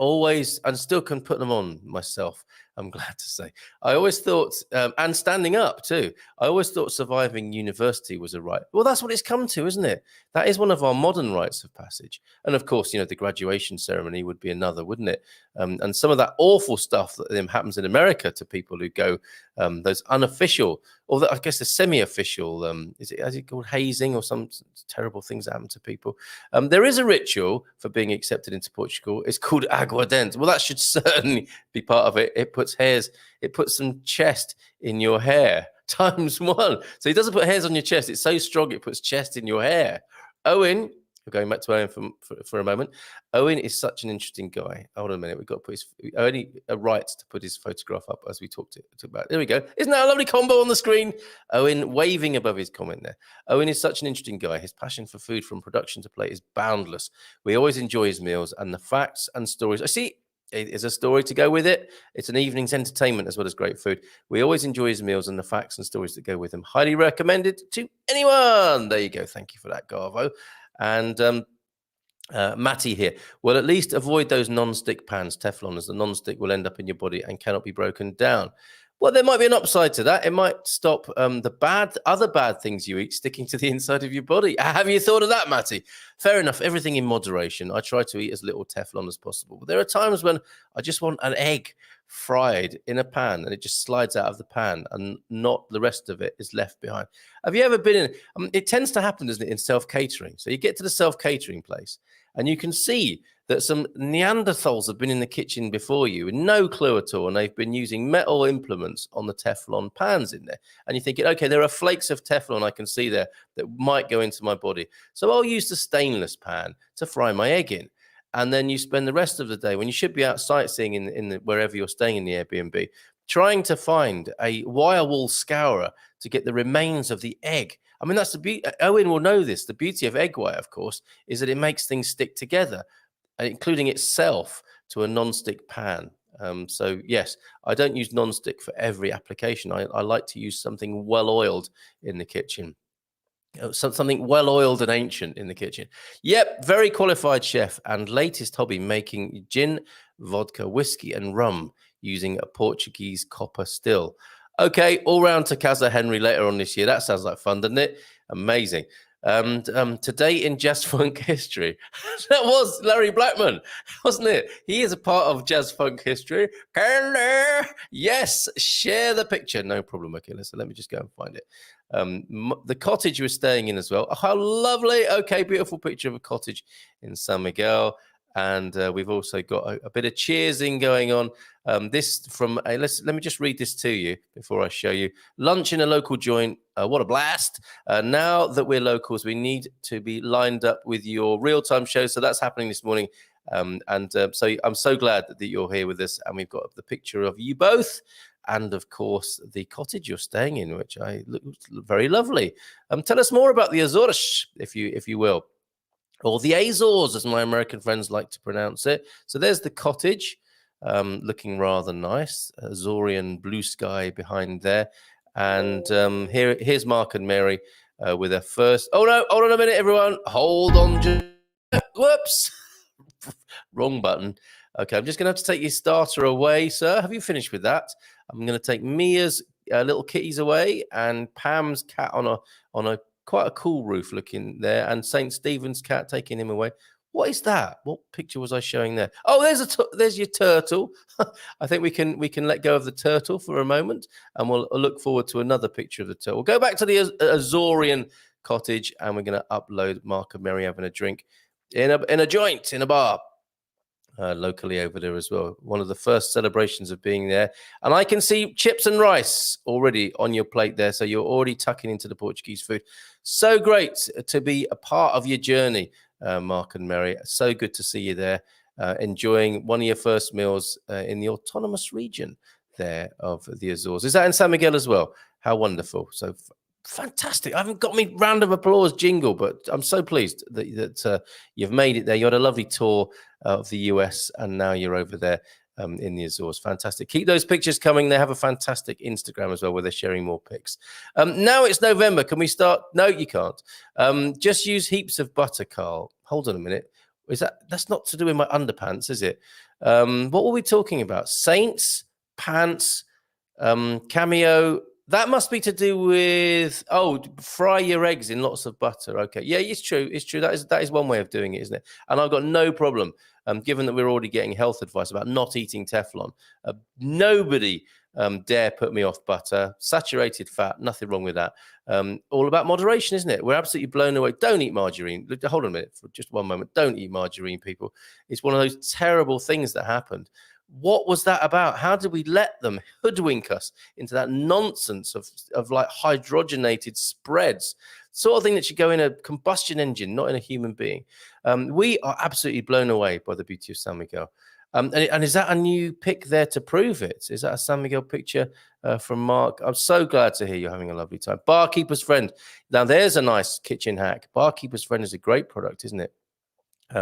still can put them on myself, I'm glad to say. I always thought, and standing up too, I always thought surviving university was a right. Well, that's what it's come to, isn't it? That is one of our modern rites of passage. And of course, the graduation ceremony would be another, wouldn't it? And some of that awful stuff that happens in America to people who go, those unofficial, or I guess the semi-official, is it called hazing or some terrible things that happen to people? There is a ritual for being accepted into Portugal. It's called aguardente. Well, that should certainly be part of it. It puts some chest in your hair times one. So it doesn't put hairs on your chest. It's so strong it puts chest in your hair. Owen, we're going back to Owen for a moment. Owen is such an interesting guy. Hold on a minute. We've got to put only a right to put his photograph up as we talked about. There we go. Isn't that a lovely combo on the screen? Owen waving above his comment there. Owen is such an interesting guy. His passion for food from production to plate is boundless. We always enjoy his meals and the facts and stories. I see it is a story to go with it. It's an evening's entertainment as well as great food. We always enjoy his meals and the facts and stories that go with them. Highly recommended to anyone. There you go. Thank you for that, Garvo. And Matty here. Well, at least avoid those non-stick pans, Teflon, as the non-stick will end up in your body and cannot be broken down. Well, there might be an upside to that. It might stop the other bad things you eat sticking to the inside of your body. Have you thought of that, Matty? Fair enough. Everything in moderation. I try to eat as little Teflon as possible. But there are times when I just want an egg fried in a pan and it just slides out of the pan and not the rest of it is left behind. Have you ever been in? It tends to happen, doesn't it, in self-catering. So you get to the self-catering place and you can see that some Neanderthals have been in the kitchen before you with no clue at all, and they've been using metal implements on the Teflon pans in there. And you're thinking, okay, there are flakes of Teflon I can see there that might go into my body. So I'll use the stainless pan to fry my egg in. And then you spend the rest of the day, when you should be out sightseeing in wherever you're staying in the Airbnb, trying to find a wire wall scourer to get the remains of the egg. I mean, that's the beauty. Owen will know this. The beauty of egg white, of course, is that it makes things stick together, including itself to a non-stick pan. So yes, I don't use non-stick for every application. I like to use something well-oiled in the kitchen. Something well-oiled and ancient in the kitchen. Yep, very qualified chef and latest hobby, making gin, vodka, whiskey and rum using a Portuguese copper still. Okay, all round to Casa Henry later on this year. That sounds like fun, doesn't it? Amazing. And today in jazz funk history, that was Larry Blackman, wasn't it? He is a part of jazz funk history. Yes, share the picture. No problem. Okay, so let me just go and find it. The cottage we're staying in as well. Oh, how lovely. Okay, beautiful picture of a cottage in San Miguel. And we've also got a bit of cheersing going on. This from let me just read this to you before I show you. Lunch in a local joint. What a blast. Now that we're locals, we need to be lined up with your real-time show. So that's happening this morning. So I'm so glad that you're here with us. And we've got the picture of you both. And of course, the cottage you're staying in, which looks very lovely. Tell us more about the Azores, if you will. Or the Azores, as my American friends like to pronounce it. So there's the cottage, looking rather nice. Azorean blue sky behind there. And here's Mark and Mary with their first. Oh, no, hold on a minute, everyone. Hold on. Whoops. Wrong button. Okay, I'm just going to have to take your starter away, sir. Have you finished with that? I'm going to take Mia's little kitties away and Pam's cat on a quite a cool roof looking there, and St. Stephen's cat, taking him away. What is that? What picture was I showing there? Oh, there's your turtle. I think we can let go of the turtle for a moment, and we'll look forward to another picture of the turtle. We'll go back to the Azorean cottage, and we're going to upload Mark and Mary having a drink in a joint in a bar. Locally over there as well. One of the first celebrations of being there. And I can see chips and rice already on your plate there. So you're already tucking into the Portuguese food. So great to be a part of your journey, Mark and Mary. So good to see you there, enjoying one of your first meals in the autonomous region there of the Azores. Is that in San Miguel as well? How wonderful. So fantastic. I haven't got me round of applause jingle, but I'm so pleased that you've made it there. You had a lovely tour of the US, and now you're over there in the Azores. Fantastic. Keep those pictures coming. They have a fantastic Instagram as well, where they're sharing more pics. Now it's November. Can we start? No, you can't. Just use heaps of butter, Carl. Hold on a minute. That's not to do with my underpants, is it? What were we talking about? Saints, pants, Cameo. That must be to do with, fry your eggs in lots of butter. Okay. Yeah, it's true. It's true. That is one way of doing it, isn't it? And I've got no problem, given that we're already getting health advice about not eating Teflon. Nobody dare put me off butter. Saturated fat, nothing wrong with that. All about moderation, isn't it? We're absolutely blown away. Don't eat margarine. Hold on a minute for just one moment. Don't eat margarine, people. It's one of those terrible things that happened. What was that about? How did we let them hoodwink us into that nonsense of like hydrogenated spreads? Sort of thing that should go in a combustion engine, not in a human being. We are absolutely blown away by the beauty of San Miguel. And is that a new pic there to prove it? Is that a San Miguel picture from Mark? I'm so glad to hear you're having a lovely time. Barkeeper's Friend. Now, there's a nice kitchen hack. Barkeeper's Friend is a great product, isn't it?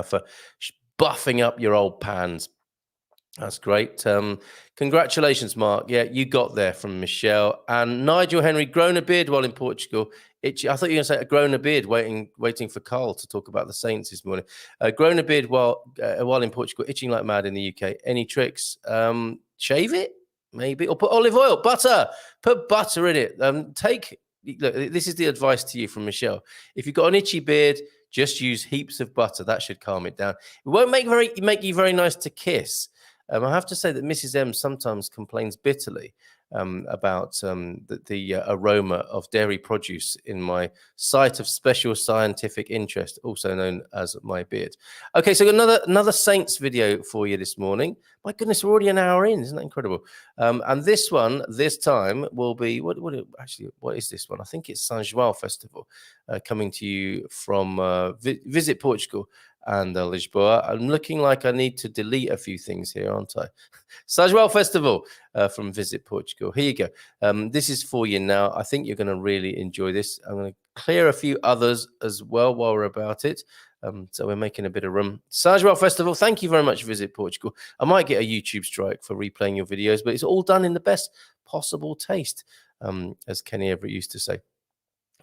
For buffing up your old pans. That's great. Congratulations, Mark. Yeah, you got there from Michelle. And Nigel Henry, grown a beard while in Portugal. I thought you were going to say grown a beard waiting for Carl to talk about the Saints this morning. Grown a beard while in Portugal, itching like mad in the UK. Any tricks? Shave it, maybe, or put olive oil, butter. Put butter in it. Look, this is the advice to you from Michelle. If you've got an itchy beard, just use heaps of butter. That should calm it down. It won't make you very nice to kiss. I have to say that Mrs. M sometimes complains bitterly about the aroma of dairy produce in my site of special scientific interest, also known as my beard. Okay, so another Saints video for you this morning. My goodness, we're already an hour in. Isn't that incredible? And this time will be what is this one? I think it's San João Festival, coming to you from Visit Portugal and Lisboa. I'm looking like I need to delete a few things here, aren't I? San João Festival from Visit Portugal. Here you go. This is for you now. I think you're going to really enjoy this. I'm going to clear a few others as well while we're about it. So we're making a bit of room. San João Festival, thank you very much, Visit Portugal. I might get a YouTube strike for replaying your videos, but it's all done in the best possible taste, as Kenny Everett used to say.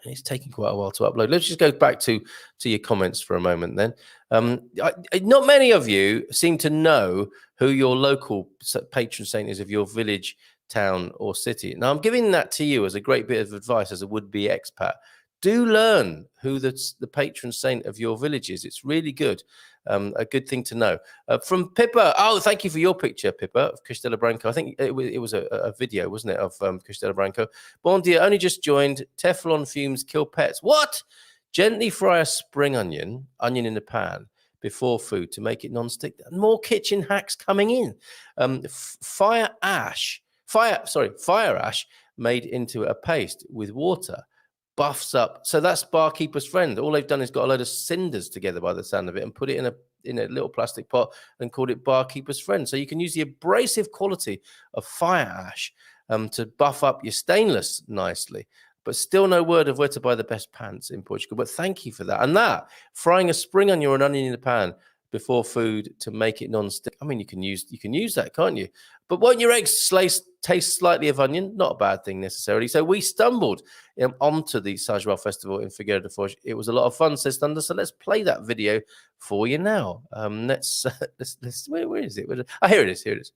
It's taking quite a while to upload. Let's just go back to your comments for a moment then. Not many of you seem to know who your local patron saint is of your village, town, or city. Now, I'm giving that to you as a great bit of advice as a would-be expat. Do learn who the patron saint of your village is. It's really good. A good thing to know. From Pippa. Oh, thank you for your picture, Pippa, of Castelo Branco. I think it was a video, wasn't it, of Castelo Branco. Bon dia, only just joined. Teflon fumes kill pets. What? Gently fry a spring onion in the pan before food to make it non-stick. More kitchen hacks coming in. Fire ash made into a paste with water. Buffs up. So that's Barkeeper's Friend. All they've done is got a load of cinders together by the sound of it and put it in a little plastic pot and called it Barkeeper's Friend. So you can use the abrasive quality of fire ash to buff up your stainless nicely. But still no word of where to buy the best pants in Portugal. But thank you for that. And that, frying a spring onion or an onion in the pan before food to make it non-stick. I mean, you can use that, can't you? But won't your eggs taste slightly of onion? Not a bad thing necessarily. So we stumbled onto the San João Festival in Figueira da Foz. It was a lot of fun, says Thunder. So let's play that video for you now. Let's where is it? Oh, here it is. Here it is.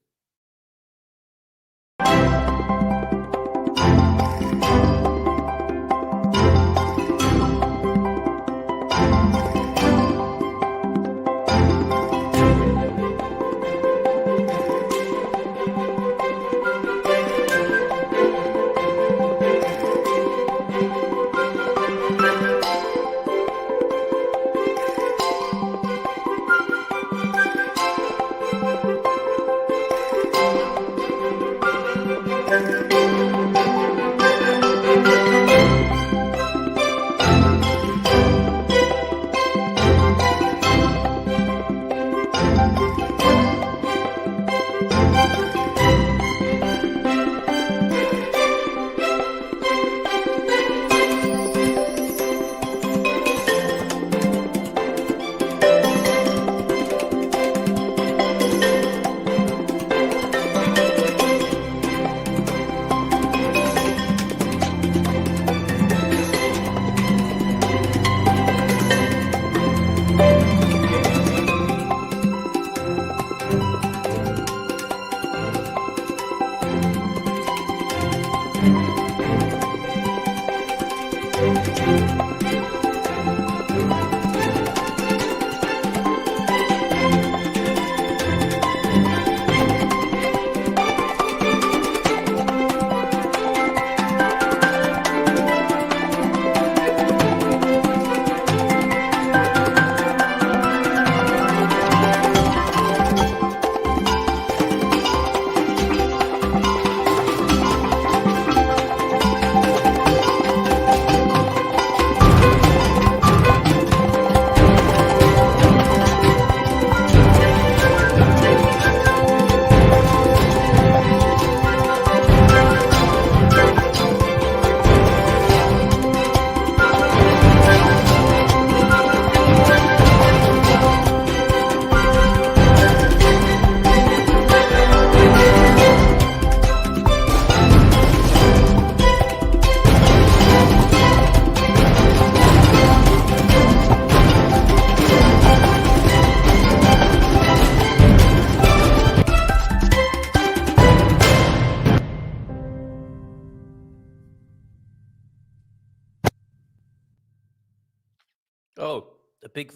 Oh, a big,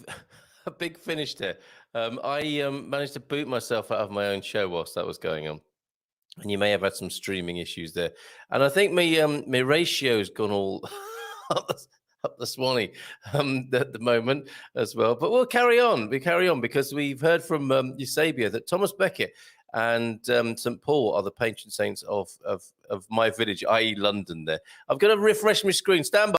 a big finish there. I managed to boot myself out of my own show whilst that was going on, and you may have had some streaming issues there. And I think my ratio's gone all up the Swanee at the moment as well. But we'll carry on. We carry on because we've heard from Eusebio that Thomas Becket and St Paul are the patron saints of my village, i.e., London. There, I've got to refresh my screen. Stand by.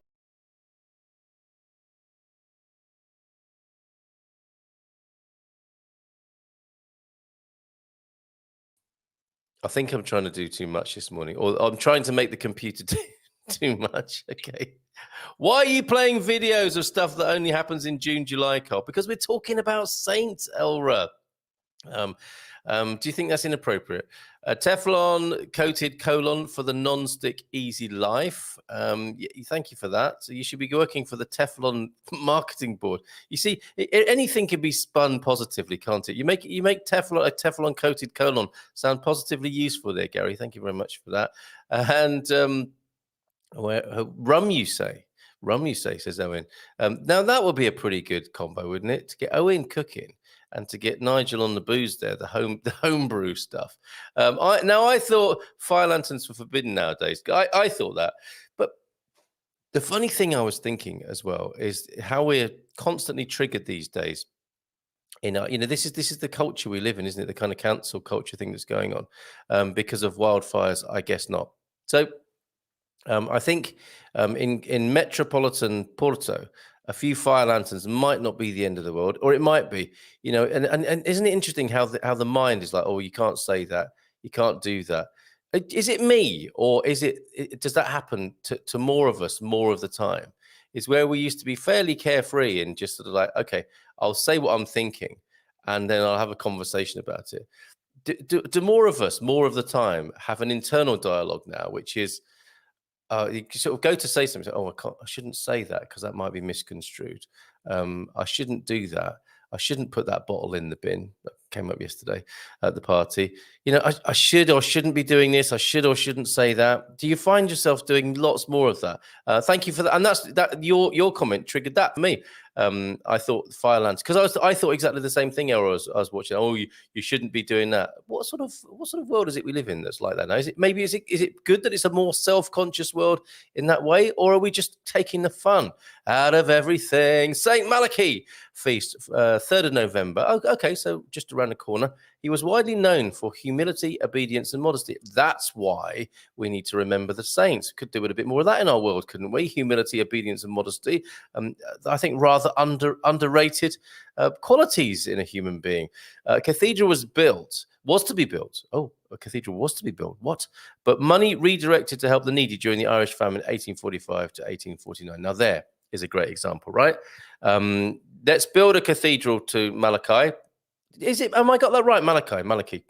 I think I'm trying to do too much this morning, or I'm trying to make the computer do too much. Okay. Why are you playing videos of stuff that only happens in June, July, Carl? Because we're talking about saints, Elra. Um, do you think that's inappropriate? Teflon coated colon for the non-stick easy life. Thank you for that. So you should be working for the Teflon marketing board. You see, anything can be spun positively, can't it? You make Teflon a Teflon coated colon sound positively useful there, Gary. Thank you very much for that. And rum, you say? Rum, you say? Says Owen. Now that would be a pretty good combo, wouldn't it? To get Owen cooking and to get Nigel on the booze there, the homebrew stuff. I thought fire lanterns were forbidden nowadays. I thought that, but the funny thing I was thinking as well is how we're constantly triggered these days. This is the culture we live in, isn't it? The kind of cancel culture thing that's going on because of wildfires. I guess not. So I think in metropolitan Porto, a few fire lanterns might not be the end of the world, or it might be. And isn't it interesting how the mind is like, oh, you can't say that, you can't do that. Is it me, or does that happen to more of us more of the time? Is where we used to be fairly carefree and just sort of like, okay, I'll say what I'm thinking, and then I'll have a conversation about it. Do more of us more of the time have an internal dialogue now, which is you sort of go to say something. Oh, I shouldn't say that because that might be misconstrued. I shouldn't do that. I shouldn't put that bottle in the bin. That came up yesterday at the party. I should or shouldn't be doing this. I should or shouldn't say that. Do you find yourself doing lots more of that? Thank you for that. And that your comment triggered that for me. I thought Firelands, because I thought exactly the same thing. I was watching. Oh, you shouldn't be doing that. What sort of world is it we live in that's like that now? Is it good that it's a more self-conscious world in that way, or are we just taking the fun out of everything? Saint Malachy feast, 3rd of November. Oh, okay, so just around the corner. He was widely known for humility, obedience, and modesty. That's why we need to remember the saints. Could do with a bit more of that in our world, couldn't we? Humility, obedience, and modesty. I think rather underrated qualities in a human being. A cathedral was to be built. Oh, a cathedral was to be built. What? But money redirected to help the needy during the Irish famine, 1845 to 1849. Now there is a great example, right? Let's build a cathedral to Malachi. Am I got that right? Malachi,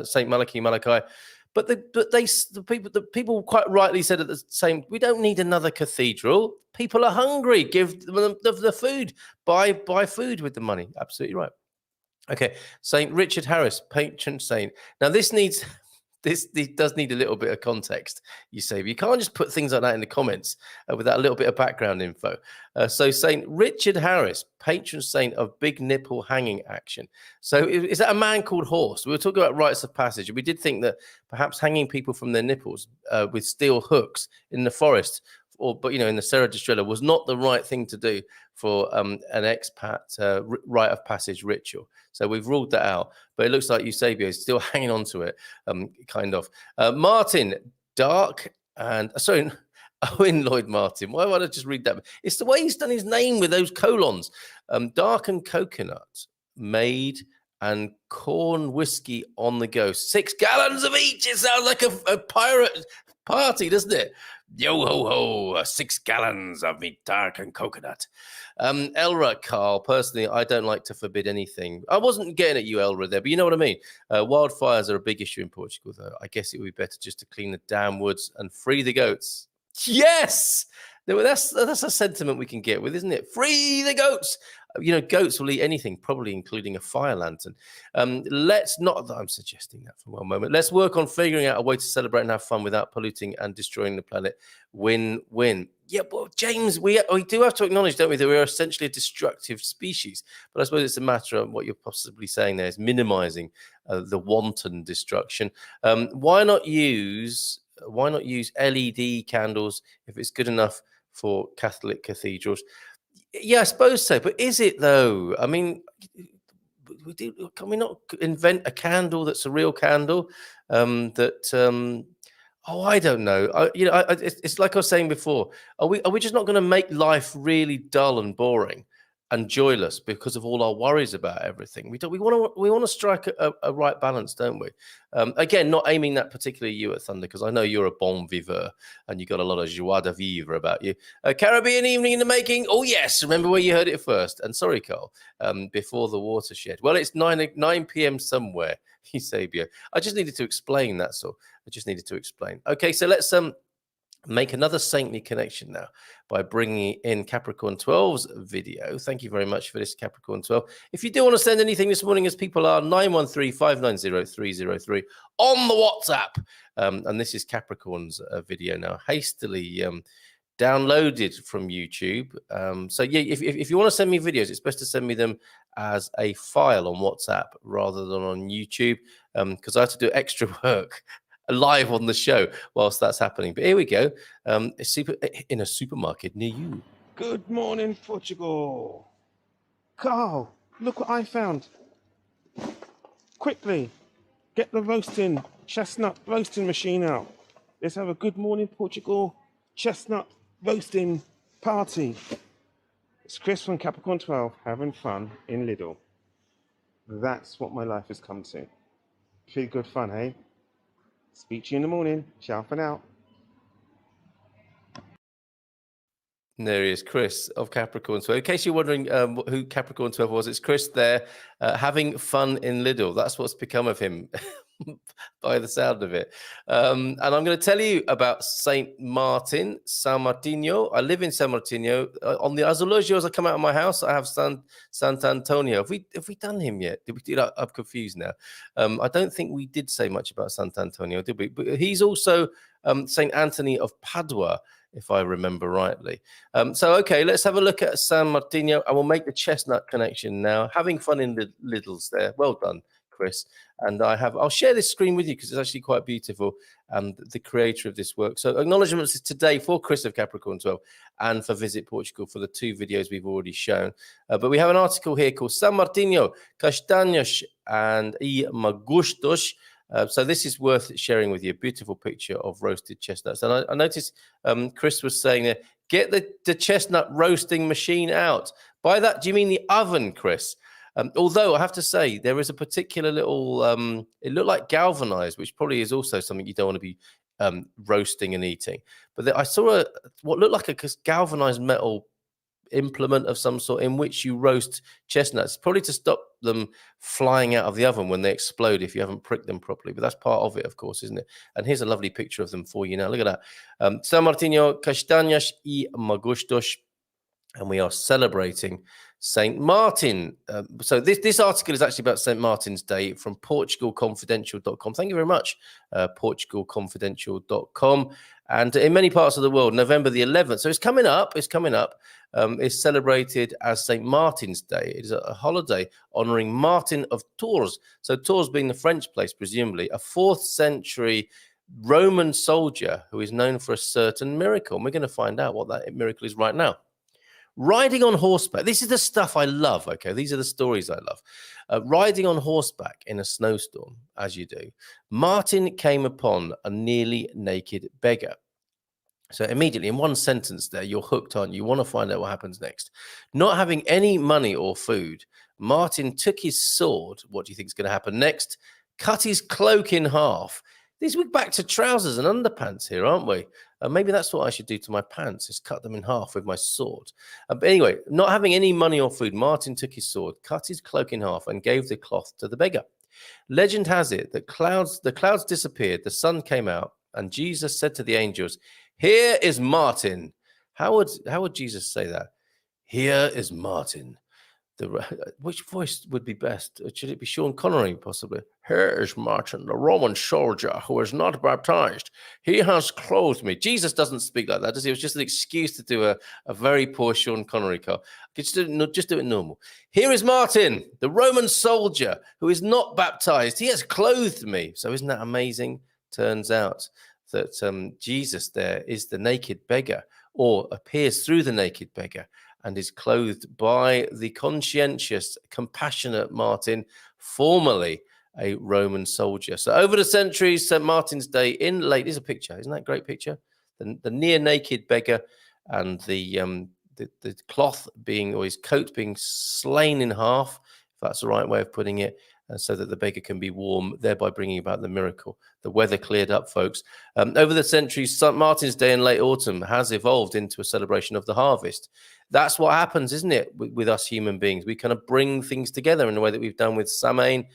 Saint Malachi. But the people quite rightly said at the same. We don't need another cathedral. People are hungry. Give them the food. Buy food with the money. Absolutely right. Okay, Saint Richard Harris, patron saint. Now this does need a little bit of context, you say. But you can't just put things like that in the comments without a little bit of background info. So St. Richard Harris, patron saint of big nipple hanging action. So is that a man called Horse? We were talking about rites of passage, and we did think that perhaps hanging people from their nipples with steel hooks in the forest, but in the Serra da Estrela was not the right thing to do for an expat rite of passage ritual. So we've ruled that out. But it looks like Eusebio is still hanging on to it, kind of. Martin, dark and... Sorry, Owen Lloyd Martin. Why would I just read that? It's the way he's done his name with those colons. Dark and coconut, made and corn whiskey on the go. 6 gallons of each. It sounds like a pirate party, doesn't it? Yo ho ho, 6 gallons of meat, dark and coconut. Elra, Carl, personally, I don't like to forbid anything. I wasn't getting at you, Elra, there, but you know what I mean. Wildfires are a big issue in Portugal, though. I guess it would be better just to clean the damn woods and free the goats. Yes! That's a sentiment we can get with, isn't it? Free the goats. Goats will eat anything, probably including a fire lantern. Let's not, I'm suggesting that for one moment. Let's work on figuring out a way to celebrate and have fun without polluting and destroying the planet. Win-win. Yeah, well, James, we do have to acknowledge, don't we, that we're essentially a destructive species. But I suppose it's a matter of what you're possibly saying there is minimizing the wanton destruction. Why not use LED candles if it's good enough for Catholic cathedrals? Yeah, I suppose so. But is it though? I mean, can we not invent a candle that's a real candle? I don't know. It's like I was saying before. Are we just not going to make life really dull and boring and joyless because of all our worries about everything? We want to strike a right balance, don't we? Again, not aiming that particularly you at Thunder, because I know you're a bon viveur and you got a lot of joie de vivre about you. Caribbean evening in the making. Oh yes, remember where you heard it first. And sorry, Carl, before the watershed. Well, it's 9 p.m. somewhere. Eusebio. I just needed to explain that. So I just needed to explain. Okay, so let's make another saintly connection now by bringing in Capricorn 12's video. Thank you very much for this, Capricorn 12. If you do want to send anything this morning, as people are, 913-590-303 on the WhatsApp. And this is Capricorn's video now, hastily downloaded from YouTube. So yeah, if you want to send me videos, it's best to send me them as a file on WhatsApp rather than on YouTube, because I have to do extra work live on the show whilst that's happening. But here we go. In a supermarket near you. Good morning, Portugal. Carl, look what I found. Quickly, get the chestnut roasting machine out. Let's have a good morning, Portugal chestnut roasting party. It's Chris from Capricorn 12 having fun in Lidl. That's what my life has come to. Pretty good fun, hey? Speak to you in the morning. Ciao for now. There he is, Chris of Capricorn 12. In case you're wondering who Capricorn 12 was, it's Chris there having fun in Lidl. That's what's become of him by the sound of it. And I'm going to tell you about St. Martin, San Martino. I live in San Martino. On the azulejo, as I come out of my house, I have Sant'Antonio. Have we done him yet? Did we do that? I'm confused now. I don't think we did say much about Sant'Antonio, did we? But he's also St. Anthony of Padua, if I remember rightly. Okay, let's have a look at San Martino. I will make the chestnut connection now. Having fun in the Lidls there. Well done, Chris. And I'll share this screen with you because it's actually quite beautiful, and the creator of this work. So acknowledgements today for Chris of Capricorn 12 and for Visit Portugal for the two videos we've already shown. But we have an article here called San Martino, Castanhas and e Magustos. So this is worth sharing with you, a beautiful picture of roasted chestnuts. And I noticed Chris was saying there, get the chestnut roasting machine out. By that, do you mean the oven, Chris? Although I have to say, there is a particular little, it looked like galvanized, which probably is also something you don't want to be roasting and eating. But I saw what looked like a galvanized metal implement of some sort in which you roast chestnuts, probably to stop them flying out of the oven when they explode if you haven't pricked them properly. But that's part of it, of course, isn't it? And here's a lovely picture of them for you now. Look at that. San Martino, Castanhas y Magustos. And we are celebrating St. Martin. So this article is actually about St. Martin's Day from PortugalConfidential.com. Thank you very much, PortugalConfidential.com. And in many parts of the world, November the 11th. So it's coming up. It's celebrated as St. Martin's Day. It is a holiday honoring Martin of Tours. So Tours being the French place, presumably, a 4th century Roman soldier who is known for a certain miracle. And we're going to find out what that miracle is right now. Riding on horseback. This is the stuff I love, okay? These are the stories I love. Riding on horseback in a snowstorm, as you do, Martin came upon a nearly naked beggar. So immediately, in one sentence there, you're hooked on. You want to find out what happens next. Not having any money or food, Martin took his sword. What do you think is going to happen next? Cut his cloak in half. We're back to trousers and underpants here, aren't we? Maybe that's what I should do to my pants, is cut them in half with my sword. But anyway, not having any money or food, Martin took his sword, cut his cloak in half, and gave the cloth to the beggar. Legend has it that the clouds disappeared, the sun came out, and Jesus said to the angels, "Here is Martin. How would Jesus say that? Here is Martin. Which voice would be best? Should it be Sean Connery, possibly? Here is Martin, the Roman soldier who is not baptized. He has clothed me. Jesus doesn't speak like that, does he? It was just an excuse to do a very poor Sean Connery car. Just do it normal. Here is Martin, the Roman soldier who is not baptized. He has clothed me. So isn't that amazing? Turns out that Jesus there is the naked beggar, or appears through the naked beggar, and is clothed by the conscientious, compassionate Martin, formerly a Roman soldier. So over the centuries, St. Martin's Day in late, here's a picture, isn't that a great picture? The near naked beggar, and the cloth being, or his coat being slain in half, if that's the right way of putting it, so that the beggar can be warm, thereby bringing about the miracle. The weather cleared up, folks. Over the centuries, St. Martin's Day in late autumn has evolved into a celebration of the harvest. That's what happens, isn't it, with us human beings? We kind of bring things together in the way that we've done with Samhain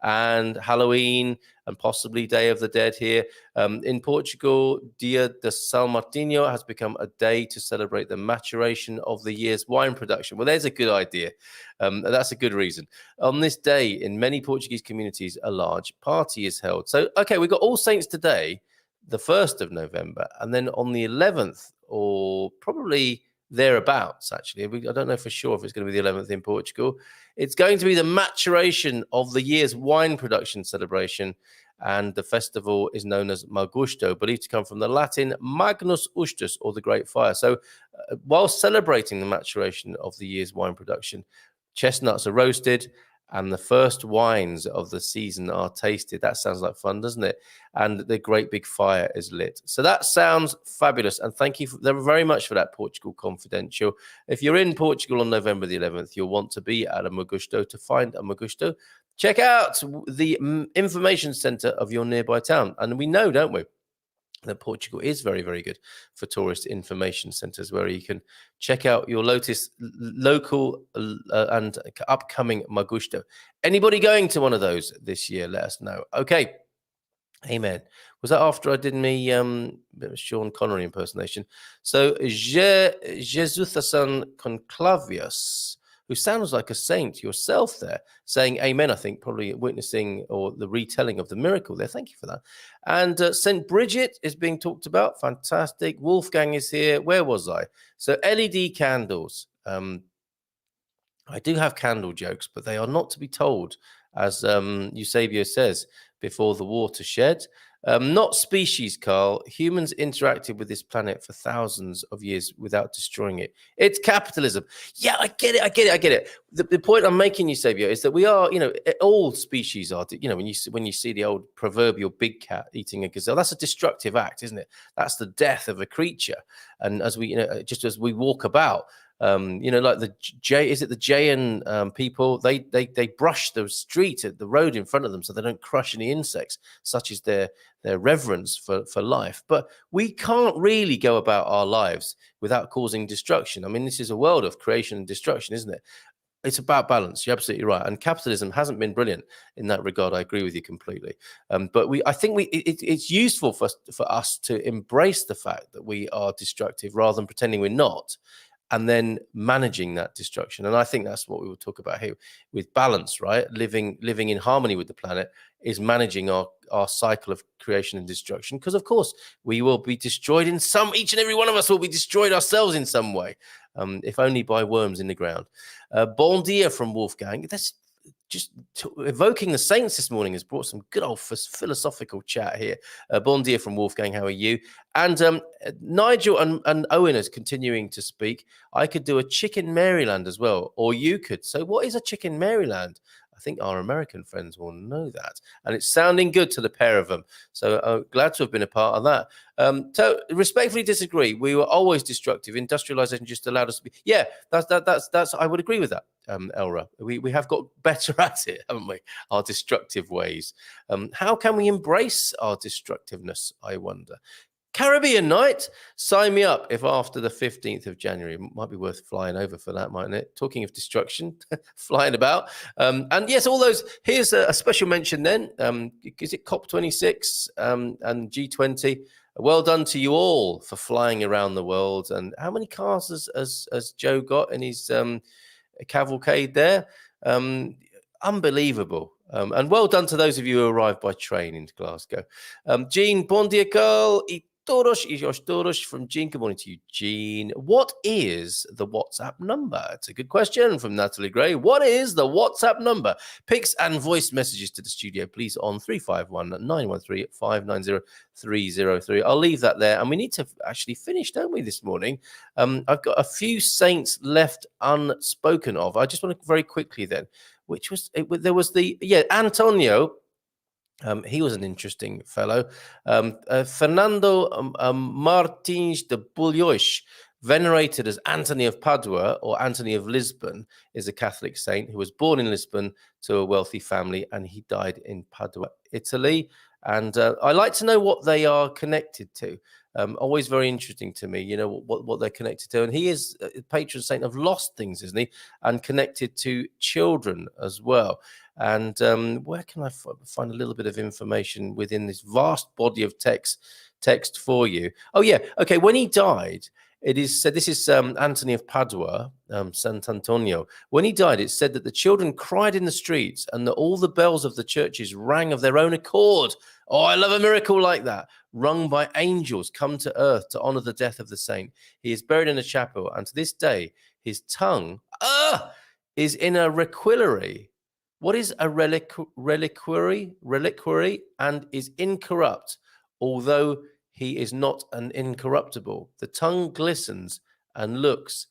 and Halloween and possibly Day of the Dead here. In Portugal, Dia de São Martinho has become a day to celebrate the maturation of the year's wine production. Well, there's a good idea. That's a good reason. On this day, in many Portuguese communities, a large party is held. So, okay, we've got All Saints today, the 1st of November, and then on the 11th, or probably thereabouts, actually. I don't know for sure if it's going to be the 11th in Portugal. It's going to be the maturation of the year's wine production celebration, and the festival is known as Magusto, believed to come from the Latin Magnus Ustus, or the Great Fire. So while celebrating the maturation of the year's wine production, chestnuts are roasted and the first wines of the season are tasted. That sounds like fun, doesn't it? And the great big fire is lit. So that sounds fabulous. And thank you very much for that, Portugal Confidential. If you're in Portugal on November the 11th, you'll want to be at a Magusto. To find a Magusto, check out the information centre of your nearby town. And we know, don't we, that Portugal is very, very good for tourist information centres, where you can check out your local and upcoming Magusto. Anybody going to one of those this year? Let us know. Okay. Amen. Was that after I did me Sean Connery impersonation? So Jesusasan Conclavius, who sounds like a saint yourself there, saying amen, I think, probably witnessing or the retelling of the miracle there. Thank you for that. And St. Bridget is being talked about. Fantastic. Wolfgang is here. Where was I? So LED candles. I do have candle jokes, but they are not to be told, as Eusebio says, before the watershed. Not species, Carl. Humans interacted with this planet for thousands of years without destroying it. It's capitalism. Yeah, I get it. The point I'm making, Eusebio, is that we are, all species are, when you see the old proverbial big cat eating a gazelle, that's a destructive act, isn't it? That's the death of a creature. And as we, just as we walk about, like the Jayan people, they brush the street, the road in front of them, so they don't crush any insects, such as their reverence for life. But we can't really go about our lives without causing destruction. I mean, this is a world of creation and destruction, isn't it? It's about balance. You're absolutely right. And capitalism hasn't been brilliant in that regard. I agree with you completely. But I think it's useful for us to embrace the fact that we are destructive rather than pretending we're not, and then managing that destruction. And I think that's what we will talk about here with balance, right? Living in harmony with the planet is managing our cycle of creation and destruction. Because, of course, we will be destroyed each and every one of us will be destroyed ourselves in some way, if only by worms in the ground. Bon dia from Wolfgang. That's just evoking the saints this morning has brought some good old philosophical chat here. Bon dia from Wolfgang. How are you? And Nigel and Owen is continuing to speak. I could do a chicken Maryland as well, or you could. So what is a chicken Maryland? I think our American friends will know that. And it's sounding good to the pair of them. So glad to have been a part of that. So respectfully disagree. We were always destructive. Industrialization just allowed us to be. Yeah, that's I would agree with that, Elra. We have got better at it, haven't we? Our destructive ways. How can we embrace our destructiveness, I wonder? Caribbean night, sign me up if after the 15th of January. Might be worth flying over for that, mightn't it? Talking of destruction, flying about. And yes, all those, here's a special mention then. Is it COP26 and G20? Well done to you all for flying around the world. And how many cars has Joe got in his cavalcade there? Unbelievable. And well done to those of you who arrived by train into Glasgow. Jean, bon dia, Carl. Toros from Jean. Good morning to you, Jean. What is the WhatsApp number? It's a good question from Natalie Gray. What is the WhatsApp number? Pics and voice messages to the studio, please, on 351 913 590 303. I'll leave that there. And we need to actually finish, don't we, this morning? I've got a few saints left unspoken of. I just want to very quickly then, there was Antonio. He was an interesting fellow. Fernando Martins de Bulhois, venerated as Anthony of Padua or Anthony of Lisbon, is a Catholic saint who was born in Lisbon to a wealthy family, and he died in Padua, Italy. And I like to know what they are connected to. Always very interesting to me, what they're connected to. And he is a patron saint of lost things, isn't he? And connected to children as well. And where can I find a little bit of information within this vast body of text for you? Oh, yeah. Okay. When he died, it is said, this is Anthony of Padua, Sant'Antonio. When he died, it's said that the children cried in the streets and that all the bells of the churches rang of their own accord. Oh, I love a miracle like that. Rung by angels come to earth to honor the death of the saint. He is buried in a chapel, and to this day, his tongue is in a reliquary. What is a reliquary? Reliquary, and is incorrupt, although he is not an incorruptible. The tongue glistens and looks.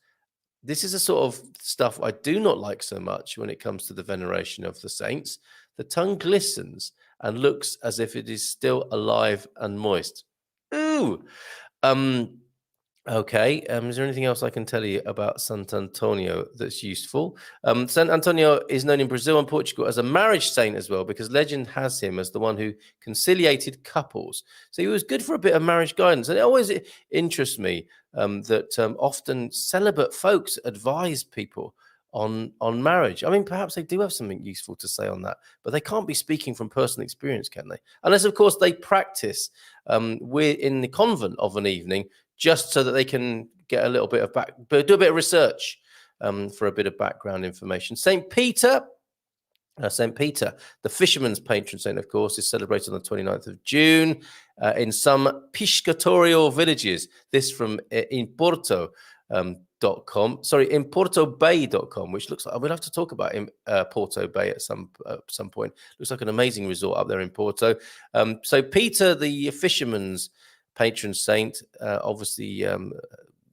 This is a sort of stuff I do not like so much when it comes to the veneration of the saints. The tongue glistens and looks as if it is still alive and moist. Ooh. Okay. Is there anything else I can tell you about Sant'Antonio that's useful? Sant'Antonio is known in Brazil and Portugal as a marriage saint as well, because legend has him as the one who conciliated couples. So he was good for a bit of marriage guidance. And it always interests me that often celibate folks advise people on marriage. I mean, perhaps they do have something useful to say on that, but they can't be speaking from personal experience, can they? Unless, of course, they practice we're in the convent of an evening, just so that they can get a little bit of do a bit of research for a bit of background information. St. Peter, the fisherman's patron saint, of course, is celebrated on the 29th of June in some piscatorial villages. This from in portobay.com, which looks like we'll have to talk about Porto Bay at some point. Looks like an amazing resort up there in Porto. So Peter, the fisherman's patron saint, obviously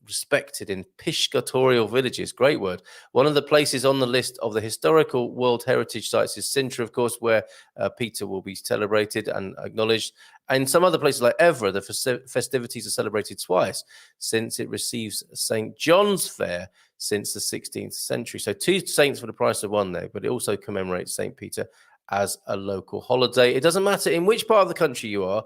respected in piscatorial villages. Great word. One of the places on the list of the historical World Heritage Sites is Sintra, of course, where Peter will be celebrated and acknowledged. And some other places like Evra, the festivities are celebrated twice since it receives St. John's Fair since the 16th century. So 2 saints for the price of 1 there, but it also commemorates St. Peter as a local holiday. It doesn't matter in which part of the country you are.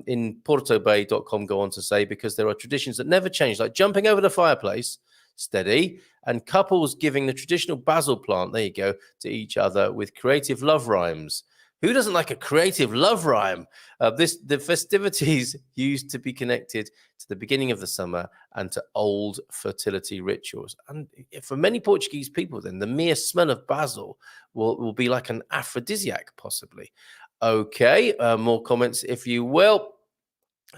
In portobay.com go on to say, because there are traditions that never change, like jumping over the fireplace, steady, and couples giving the traditional basil plant, there you go, to each other with creative love rhymes. Who doesn't like a creative love rhyme? The festivities used to be connected to the beginning of the summer and to old fertility rituals. And for many Portuguese people, then, the mere smell of basil will be like an aphrodisiac, possibly. Okay, more comments, if you will.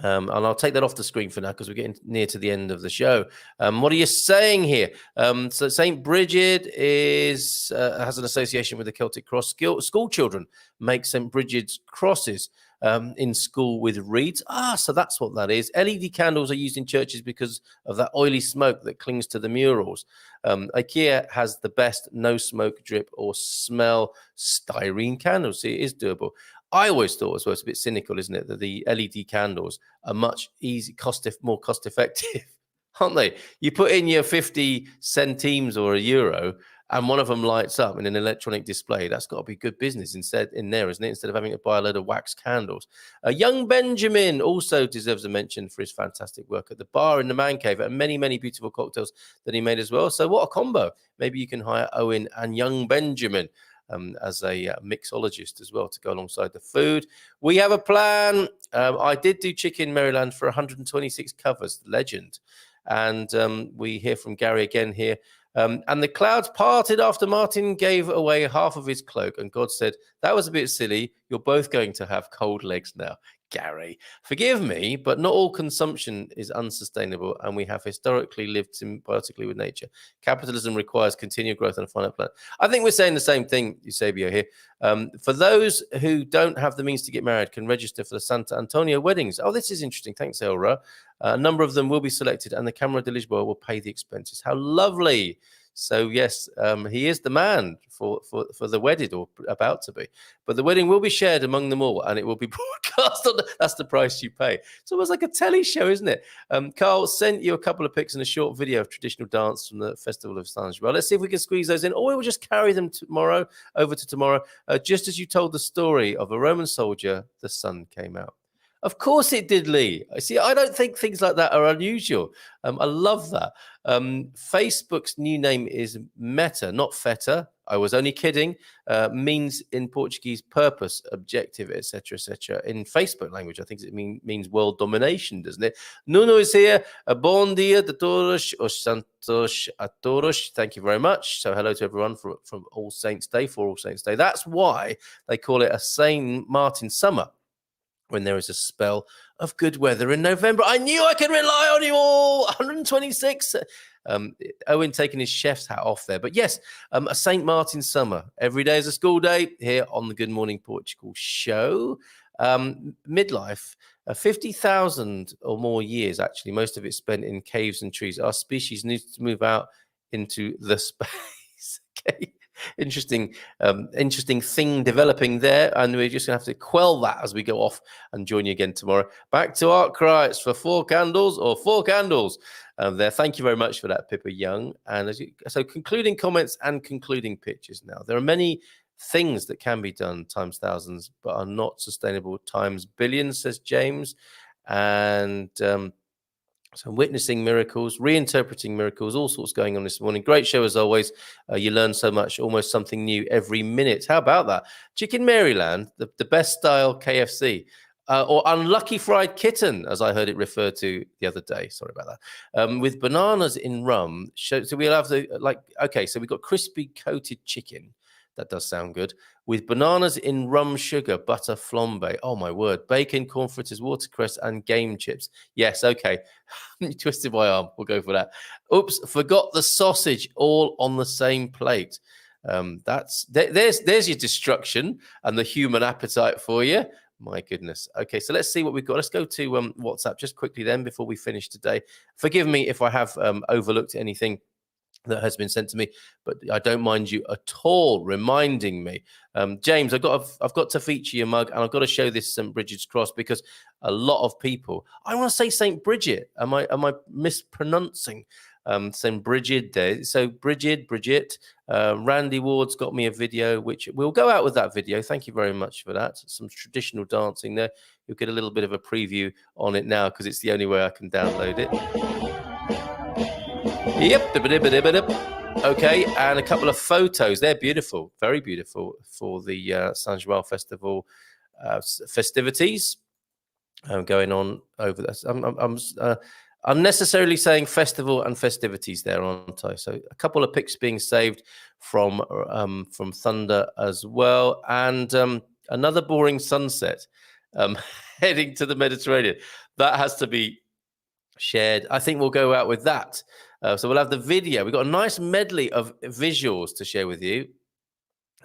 And I'll take that off the screen for now because we're getting near to the end of the show. What are you saying here? So St. Bridget has an association with the Celtic cross. School children make St. Bridget's crosses in school with reeds. So that's what that is. LED candles are used in churches because of that oily smoke that clings to the murals. IKEA has the best no smoke, drip, or smell styrene candles. See, it is doable. I always thought as well, it's a bit cynical, isn't it, that the LED candles are much more cost effective, aren't they? You put in your 50 centimes or €1, and one of them lights up in an electronic display. That's got to be good business instead in there, isn't it? Instead of having to buy a load of wax candles. Young Benjamin also deserves a mention for his fantastic work at the bar in the man cave, and many, many beautiful cocktails that he made as well. So what a combo. Maybe you can hire Owen and young Benjamin. as a mixologist as well to go alongside the food. We have a plan. I did do Chicken Maryland for 126 covers, legend. And we hear from Gary again here. And the clouds parted after Martin gave away half of his cloak. And God said, that was a bit silly. You're both going to have cold legs now. Gary, forgive me, but not all consumption is unsustainable, and we have historically lived symbiotically with nature. Capitalism requires continued growth on a finite planet. I think we're saying the same thing, Eusebio, here. For those who don't have the means to get married, can register for the Santa Antonio weddings. Oh, this is interesting. Thanks, Elra. A number of them will be selected, and the Camera de Lisboa will pay the expenses. How lovely. So, yes, he is the man for the wedded, or about to be. But the wedding will be shared among them all, and it will be broadcast on that's the price you pay. It's almost like a telly show, isn't it? Carl sent you a couple of pics and a short video of traditional dance from the Festival of Saint Well, let's see if we can squeeze those in, or we'll just carry them over to tomorrow. Just as you told the story of a Roman soldier, the sun came out. Of course it did, Lee. See, I don't think things like that are unusual. I love that. Facebook's new name is Meta, not Feta. I was only kidding. Means in Portuguese purpose, objective, etc., etc. In Facebook language, I think it means world domination, doesn't it? Nuno is here. Bom dia de todos os santos a todos. Thank you very much. So hello to everyone from All Saints Day, for All Saints Day. That's why they call it a Saint Martin summer, when there is a spell of good weather in November. I knew I could rely on you all. 126. Owen taking his chef's hat off there. But yes, a St. Martin summer. Every day is a school day here on the Good Morning Portugal show. Midlife, 50,000 or more years, actually, most of it spent in caves and trees. Our species needs to move out into the space. Okay. Interesting thing developing there, and we're just gonna have to quell that as we go off and join you again tomorrow. Back to Arkwrights for 4 candles or 4 candles there. Thank you very much for that, Pippa Young. And so concluding comments and concluding pictures now. There are many things that can be done times thousands but are not sustainable times billions, says James. And so witnessing miracles, reinterpreting miracles, all sorts going on this morning. Great show as always. You learn so much, almost something new every minute. How about that? Chicken Maryland, the best style KFC. Or unlucky fried kitten, as I heard it referred to the other day. Sorry about that. With bananas in rum. So we'll have so we've got crispy coated chicken. That does sound good. With bananas in rum sugar, butter flambe. Oh, my word. Bacon, corn fritters, watercress, and game chips. Yes, okay. You twisted my arm. We'll go for that. Oops, forgot the sausage all on the same plate. There's your destruction and the human appetite for you. My goodness. Okay, so let's see what we've got. Let's go to WhatsApp just quickly then before we finish today. Forgive me if I have overlooked anything that has been sent to me, but I don't mind you at all reminding me. James, I've got to feature your mug, and I've got to show this St. Bridget's cross, because a lot of people, I want to say St. Bridget. Am I mispronouncing St. Bridget there? So Bridget, Randy Ward's got me a video, which we'll go out with that video. Thank you very much for that. Some traditional dancing there. You'll get a little bit of a preview on it now, because it's the only way I can download it. Yep. Okay, and a couple of photos. They're beautiful, very beautiful, for the Saint João Festival festivities going on over this. I'm unnecessarily saying festival and festivities there, aren't I? So a couple of pics being saved from Thunder as well, and another boring sunset heading to the Mediterranean. That has to be shared. I think we'll go out with that. So we'll have the video. We've got a nice medley of visuals to share with you.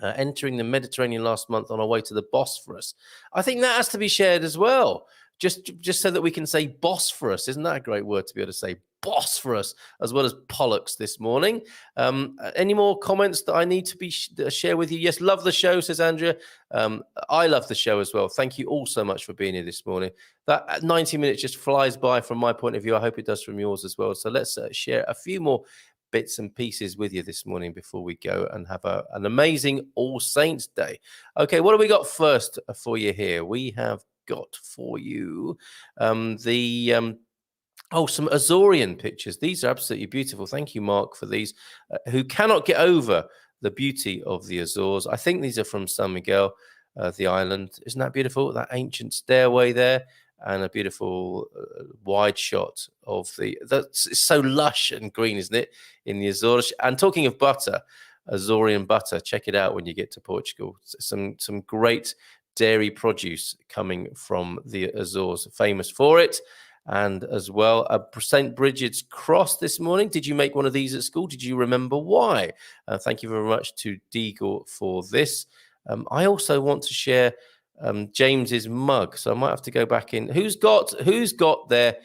Entering the Mediterranean last month on our way to the Bosphorus. I think that has to be shared as well. Just so that we can say Bosphorus. Isn't that a great word to be able to say? Bosphorus, as well as Pollux this morning. Any more comments that I need to share with you? Yes, love the show, says Andrea. I love the show as well. Thank you all so much for being here this morning. That 90 minutes just flies by from my point of view. I hope it does from yours as well. So let's share a few more bits and pieces with you this morning before we go and have an amazing All Saints Day. Okay, what have we got first for you here? We have got for you some Azorian pictures. These are absolutely beautiful. Thank you, Mark, for these. Who cannot get over the beauty of the Azores. I think these are from San Miguel, the island. Isn't that beautiful? That ancient stairway there, and a beautiful wide shot of that's so lush and green, isn't it, in the Azores? And talking of butter, Azorean butter, check it out when you get to Portugal. Some great dairy produce coming from the Azores, famous for it. And as well, a St. Bridget's cross this morning. Did you make one of these at school? Did you remember why? Thank you very much to Deagle for this. I also want to share James's mug, so I might have to go back in. Who's got their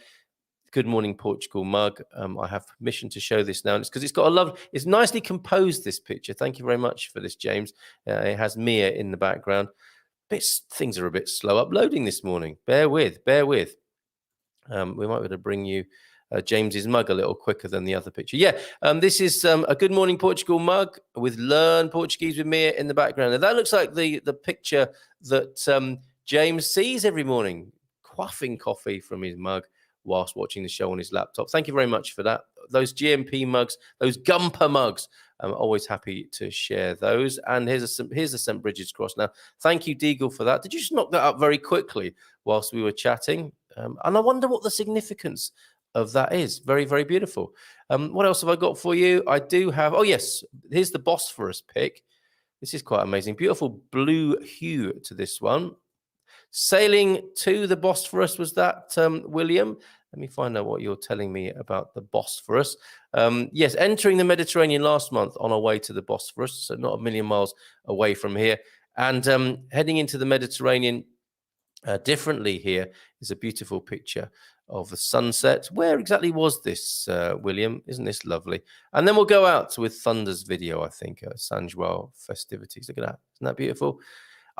Good Morning Portugal mug? I have permission to show this now. It's because it's got it's nicely composed, this picture. Thank you very much for this, James. It has Mia in the background. Things are a bit slow uploading this morning. Bear with. We might be able to bring you James's mug a little quicker than the other picture. Yeah, this is a Good Morning Portugal mug with Learn Portuguese with Mia in the background. And that looks like the picture that James sees every morning, quaffing coffee from his mug whilst watching the show on his laptop. Thank you very much for that. Those GMP mugs, those Gumper mugs, I'm always happy to share those. And here's a St. Bridget's cross. Now, thank you, Deagle, for that. Did you just knock that up very quickly whilst we were chatting? And I wonder what the significance of that is. Very, very beautiful. What else have I got for you? I do have, oh yes, here's the Bosphorus pic. This is quite amazing. Beautiful blue hue to this one. Sailing to the Bosphorus, was that, William? Let me find out what you're telling me about the Bosphorus. Yes, entering the Mediterranean last month on our way to the Bosphorus, so not a million miles away from here. And heading into the Mediterranean differently here is a beautiful picture of the sunset. Where exactly was this, William? Isn't this lovely? And then we'll go out with Thunder's video, I think, San João festivities. Look at that. Isn't that beautiful?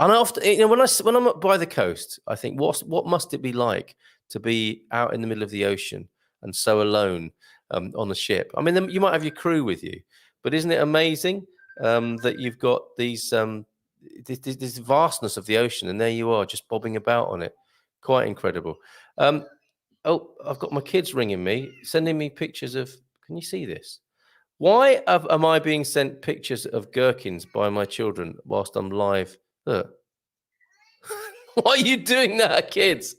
And after, when I'm up by the coast, I think, what must it be like to be out in the middle of the ocean and so alone on the ship? I mean, you might have your crew with you, but isn't it amazing that you've got these this vastness of the ocean, and there you are, just bobbing about on it? Quite incredible. Oh, I've got my kids ringing me, sending me pictures of. Can you see this? Why am I being sent pictures of gherkins by my children whilst I'm live? Look. Why are you doing that, kids?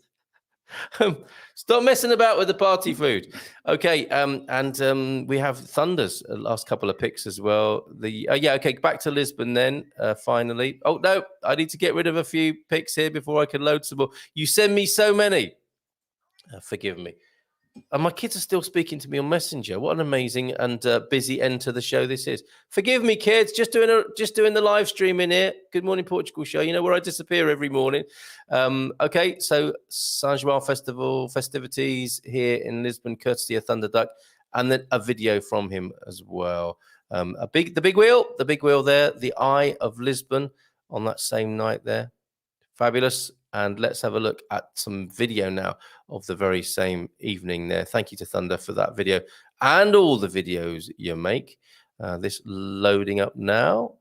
Stop messing about with the party food. Okay, and we have Thunder's last couple of pics as well. Okay, back to Lisbon then, finally. Oh, no, I need to get rid of a few pics here before I can load some more. You send me so many. Forgive me. And my kids are still speaking to me on Messenger. What an amazing and busy end to the show this is. Forgive me, kids. Just doing the live stream in here. Good Morning Portugal show. You know where I disappear every morning. Okay, so San João Festival festivities here in Lisbon, courtesy of Thunder Duck, and then a video from him as well. The big wheel there, the Eye of Lisbon on that same night there. Fabulous. And let's have a look at some video now of the very same evening there. Thank you to Thunder for that video and all the videos you make. This loading up now.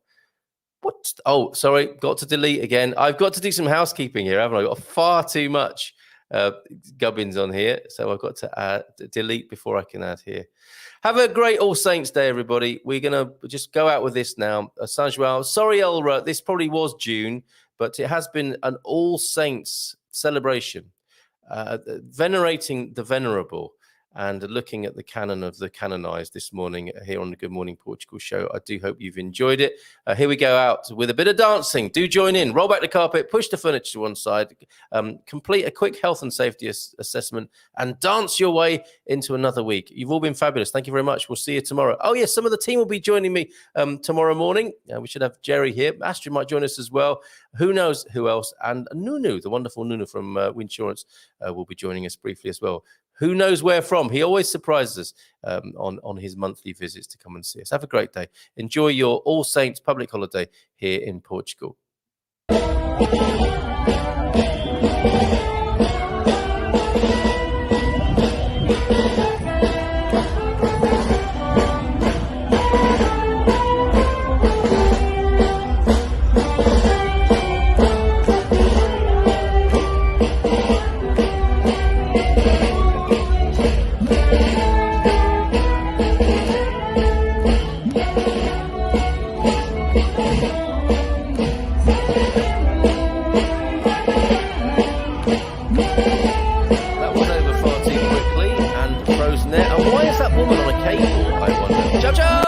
What? Oh, sorry, got to delete again. I've got to do some housekeeping here, haven't I? Got far too much gubbins on here, so I've got to delete before I can add here. Have a great All Saints Day, everybody. We're going to just go out with this now. San João. Sorry, Elra, this probably was June, but it has been an All Saints celebration, venerating the venerable and looking at the canon of the canonized this morning here on the Good Morning Portugal show. I do hope you've enjoyed it. Here we go out with a bit of dancing. Do join in. Roll back the carpet, push the furniture to one side, complete a quick health and safety assessment, and dance your way into another week. You've all been fabulous. Thank you very much. We'll see you tomorrow. Oh, yes, some of the team will be joining me tomorrow morning. We should have Jerry here. Astrid might join us as well. Who knows who else? And Nunu, the wonderful Nunu from Winsurance, will be joining us briefly as well. Who knows where from? He always surprises us on his monthly visits to come and see us. Have a great day. Enjoy your All Saints public holiday here in Portugal. Ciao, ciao.